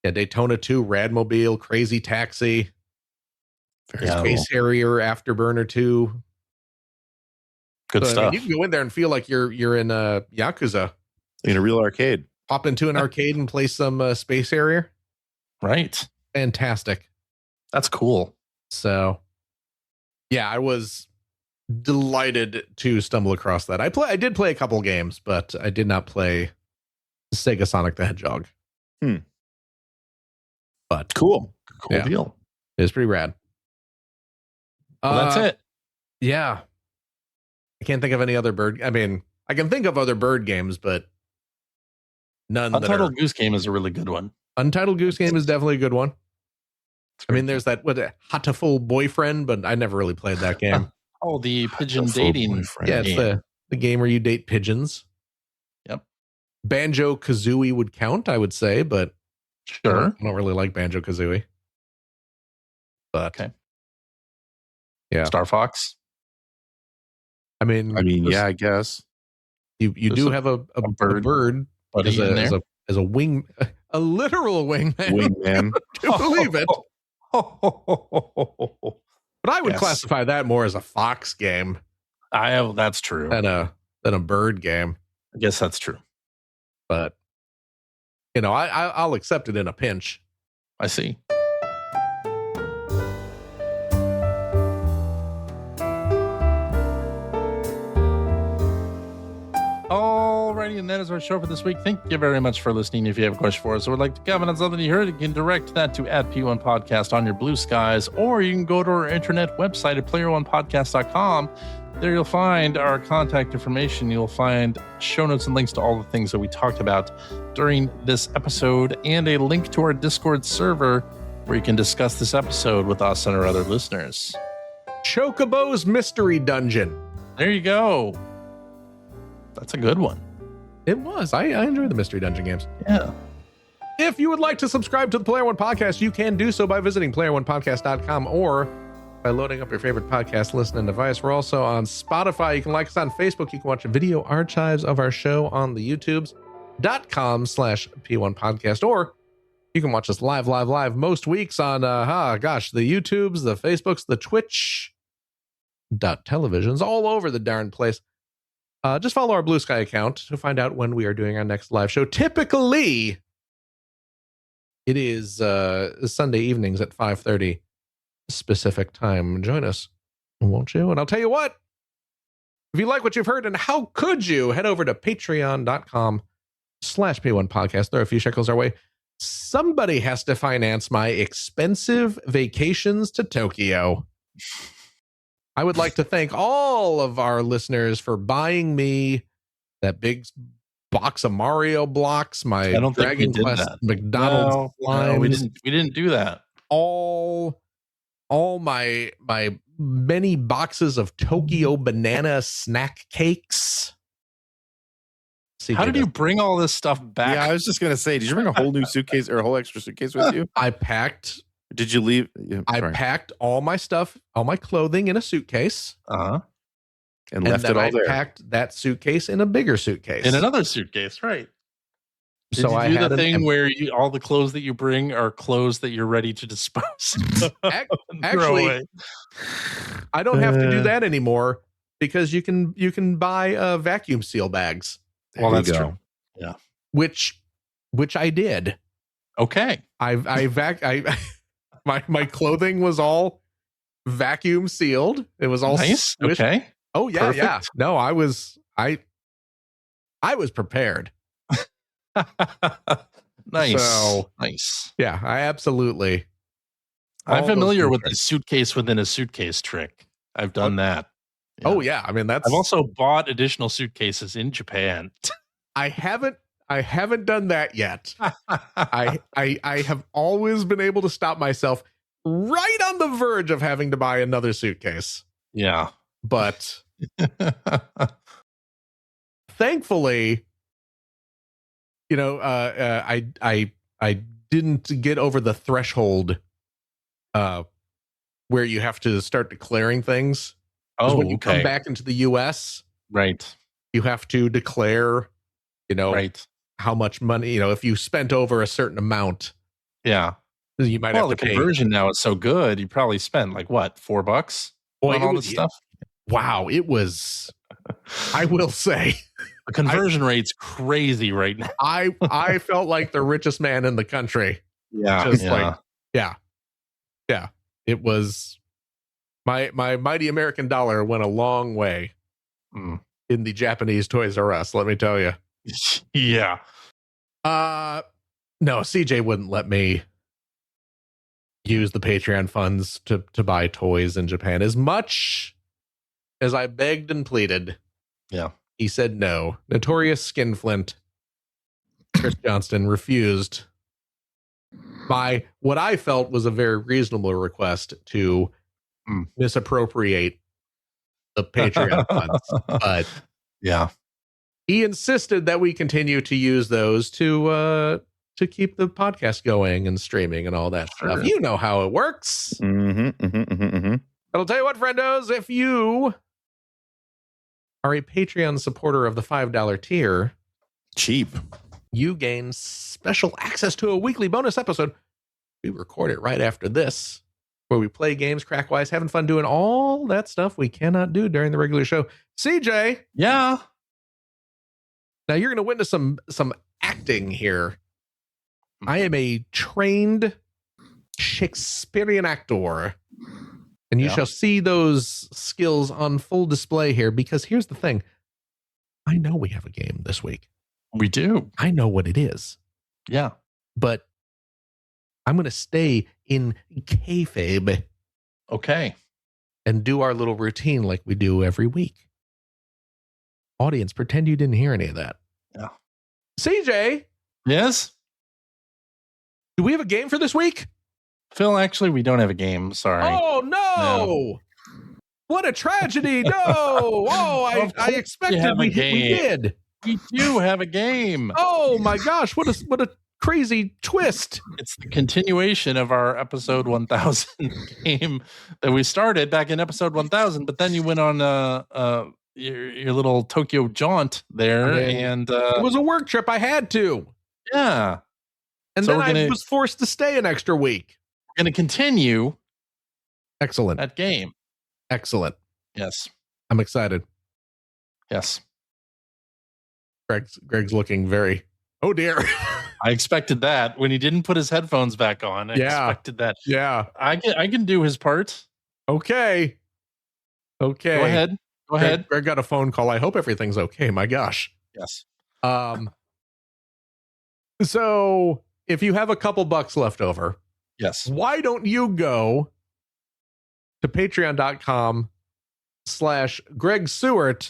C: Daytona 2, Radmobile, Crazy Taxi, Space Harrier, Afterburner 2.
A: Good stuff.
C: I mean, you can go in there and feel like you're in a Yakuza,
B: in a real arcade.
C: Pop into an arcade and play some Space Harrier.
A: Right.
C: Fantastic.
A: That's cool.
C: So, yeah, I was delighted to stumble across that. I did play a couple games, but I did not play Sega Sonic the Hedgehog. But
A: cool deal.
C: It was pretty rad.
A: Well, that's it.
C: Yeah. I can't think of any other bird. I mean, I can think of other bird games, but none.
A: Untitled Goose Game is a really good one.
C: Untitled Goose Game is definitely a good one. I mean, there's that Hatoful Boyfriend, but I never really played that game.
A: Oh, the pigeon dating.
C: Yeah, it's the game where you date pigeons.
A: Yep.
C: Banjo Kazooie would count, I would say, but
A: sure.
C: I don't really like Banjo Kazooie. But
A: okay.
C: Yeah.
A: Star Fox.
C: I mean,
B: yeah, I guess
C: you do have a bird as a wing, a literal wingman.
B: Wingman.
C: To believe it. But I would classify that more as a fox game.
A: That's true.
C: Than a bird game.
A: I guess that's true.
C: But I'll accept it in a pinch.
A: I see. Alrighty, and that is our show for this week. Thank you very much for listening. If you have a question for us or would like to comment on something you heard, you can direct that to @P1 Podcast on your blue skies, or you can go to our internet website at player1podcast.com. There you'll find our contact information. You'll find show notes and links to all the things that we talked about during this episode, and a link to our Discord server where you can discuss this episode with us and our other listeners.
C: Chocobo's Mystery Dungeon.
A: There you go. That's a good one.
C: It was. I enjoy the Mystery Dungeon games.
A: Yeah.
C: If you would like to subscribe to the Player One Podcast, you can do so by visiting player1podcast.com or by loading up your favorite podcast listening device. We're also on Spotify. You can like us on Facebook. You can watch video archives of our show on the youtubes.com/P1 Podcast, or you can watch us live most weeks on, the YouTubes, the Facebooks, the Twitch.televisions, all over the darn place. Just follow our Blue Sky account to find out when we are doing our next live show. Typically, it is Sunday evenings at 5:30 specific time. Join us, won't you? And I'll tell you what, if you like what you've heard, and how could you, head over to patreon.com/P1 Podcast. Throw a few shekels our way. Somebody has to finance my expensive vacations to Tokyo. I would like to thank all of our listeners for buying me that big box of Mario blocks, my Dragon Quest McDonald's line.
A: No, we didn't do that.
C: All my many boxes of Tokyo banana snack cakes.
A: How did you bring all this stuff back?
B: Yeah, I was just gonna say, did you bring a whole new suitcase or a whole extra suitcase with you?
C: I packed.
B: Did you leave?
C: Yeah, I packed all my stuff, all my clothing in a suitcase.
B: And left it all there.
C: I packed that suitcase in a bigger suitcase.
A: In another suitcase, right.
C: So
A: I do the thing where all the clothes that you bring are clothes that you're ready to dispose.
C: Actually, I don't have to do that anymore because you can buy vacuum seal bags.
A: Well, that's true.
C: Yeah. Which I did.
A: Okay.
C: My clothing was all vacuum sealed. It was all
A: nice.
C: Swished. Okay. Oh yeah, perfect. Yeah. No, I was prepared.
A: Nice.
C: So,
A: nice.
C: Yeah, I'm
A: familiar with the suitcase within a suitcase trick. I've done that.
C: Yeah. Oh yeah, I mean I've
A: also bought additional suitcases in Japan.
C: I haven't done that yet. I have always been able to stop myself right on the verge of having to buy another suitcase.
A: Yeah.
C: But thankfully, I didn't get over the threshold where you have to start declaring things.
A: Oh,
C: when you come back into the US,
A: right,
C: you have to declare,
A: right,
C: how much money, if you spent over a certain amount.
A: Yeah.
C: You might have to pay.
A: The conversion now is so good. You probably spent like what, $4 on all this stuff?
C: Wow. It was, I will say,
A: the conversion rate's crazy right now.
C: I felt like the richest man in the country.
A: Yeah.
C: Yeah. It was my mighty American dollar went a long way in the Japanese Toys R Us, let me tell you.
A: Yeah.
C: No, CJ wouldn't let me use the Patreon funds to buy toys in Japan as much as I begged and pleaded.
A: Yeah.
C: He said no. Notorious Skinflint Chris Johnston refused by what I felt was a very reasonable request to misappropriate the Patreon funds. But
A: yeah,
C: he insisted that we continue to use those to keep the podcast going and streaming and all that stuff. You know how it works.
B: Mm-hmm.
C: I'll tell you what, friendos, if you are a Patreon supporter of the $5 tier,
B: cheap,
C: you gain special access to a weekly bonus episode. We record it right after this, where we play games, crack wise, having fun doing all that stuff we cannot do during the regular show. CJ.
A: Yeah.
C: Now you're going to witness some acting here. I am a trained Shakespearean actor, and you shall see those skills on full display here, because here's the thing. I know we have a game this week.
A: We do.
C: I know what it is.
A: Yeah.
C: But I'm going to stay in kayfabe.
A: Okay.
C: And do our little routine like we do every week. Audience, pretend you didn't hear any of that.
A: Yeah.
C: CJ.
A: Yes?
C: Do we have a game for this week?
A: Phil, actually, we don't have a game. Sorry.
C: Oh, no. What a tragedy. No. Oh, I expected we did.
A: We do have a game.
C: Oh, my gosh. What a crazy twist.
A: It's the continuation of our episode 1000 game that we started back in episode 1000, but then you went on your little Tokyo jaunt there, and
C: it was a work trip. I had to.
A: Yeah.
C: And so then I was forced to stay an extra week.
A: We're going to continue.
C: Excellent.
A: That game.
C: Excellent.
A: Yes.
C: I'm excited.
A: Yes.
C: Greg's looking very, oh dear.
A: I expected that when he didn't put his headphones back on. I expected that.
C: Yeah.
A: I can do his part.
C: Okay.
A: Go ahead.
C: Greg got a phone call. I hope everything's okay. My gosh.
A: Yes.
C: So if you have a couple bucks left over,
A: yes,
C: why don't you go to patreon.com/Greg Seward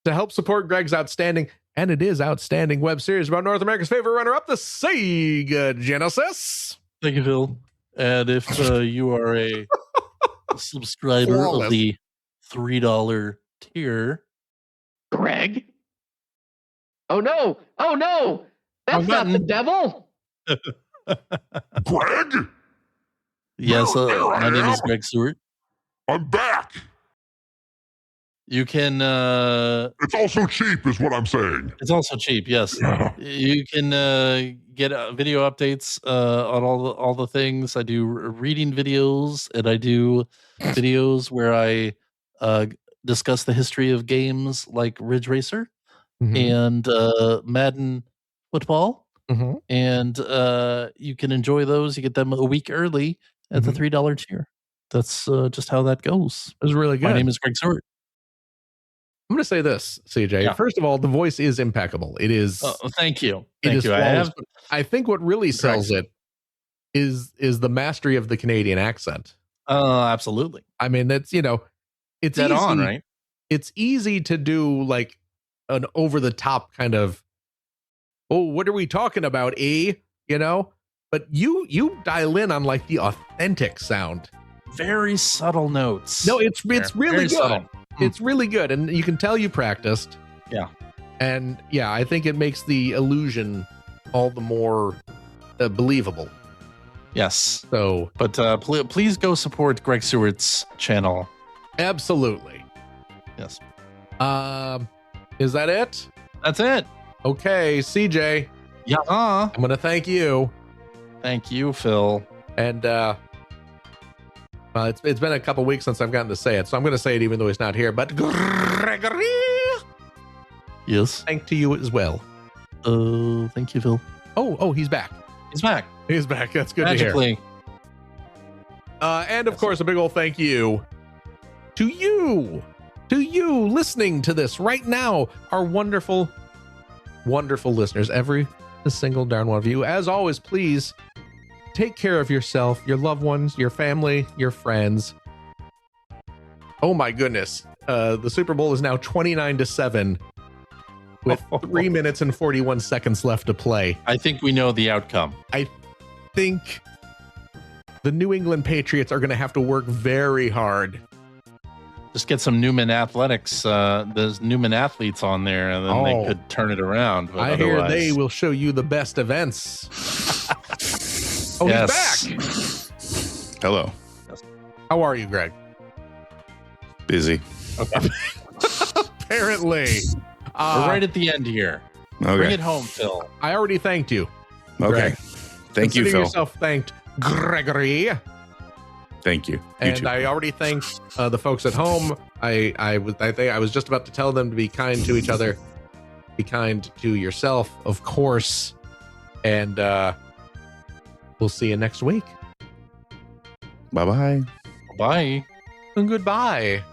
C: to help support Greg's outstanding, and it is outstanding, web series about North America's favorite runner-up, the Sega Genesis.
A: Thank you, Phil. And if you are a subscriber of the $3 tier,
D: Greg? Oh no! That's not the devil!
E: Greg?
A: Yes, my name is Greg Seward.
E: I'm back.
A: You can
E: it's also cheap is what I'm saying.
A: It's also cheap, yes. You can get video updates on all the things. I do reading videos, and I do videos where I discuss the history of games like Ridge Racer and Madden Football. And you can enjoy those. You get them a week early at the $3 tier. That's just how that goes.
C: It was really good.
A: My name is Greg Seward.
C: I'm going to say this, CJ. Yeah. First of all, the voice is impeccable. It is.
A: Thank you.
C: Thank you. I think what really sells it is the mastery of the Canadian accent.
A: Absolutely.
C: I mean, that's, it's
A: dead
C: easy,
A: on, right?
C: It's easy to do like an over the top kind of, oh, what are we talking about? But you dial in on like the authentic sound.
A: Very subtle notes.
C: No, it's really good.
A: Subtle.
C: It's really good, and you can tell you practiced.
A: Yeah.
C: And yeah, I think it makes the illusion all the more believable.
A: Yes.
C: So,
A: but please go support Greg Seward's channel.
C: Absolutely.
A: Yes.
C: Is that it?
A: That's it.
C: Okay, CJ.
A: Yeah.
C: I'm going to thank you.
A: Thank you, Phil.
C: And it's been a couple weeks since I've gotten to say it, so I'm going to say it even though he's not here. But Gregory,
A: yes,
C: thank to you as well.
A: Thank you, Phil.
C: Oh, he's back.
A: He's back.
C: He's back. That's good
A: Magically.
C: to hear. And of course, a big old thank you to you listening to this right now, our wonderful, wonderful listeners, every single darn one of you. As always, please take care of yourself, your loved ones, your family, your friends. Oh my goodness. The Super Bowl is now 29-7 with 3 minutes and 41 seconds left to play.
A: I think we know the outcome.
C: I think the New England Patriots are going to have to work very hard.
A: Just get some Newman Athletics, there's Newman athletes on there, and then they could turn it around.
C: But I hear they will show you the best events. Oh, yes. He's back.
B: Hello.
C: How are you, Greg?
B: Busy.
C: Okay. apparently.
A: We're right at the end here.
B: Okay.
A: Bring it home, Phil.
C: I already thanked you.
B: Okay.
C: Greg.
B: Thank you,
C: Consider
B: Phil.
C: yourself thanked, Gregory.
B: Thank you.
C: And I already thanked the folks at home. I was just about to tell them to be kind to each other, be kind to yourself, of course. And we'll see you next week.
B: Bye-bye.
A: Bye.
C: And goodbye.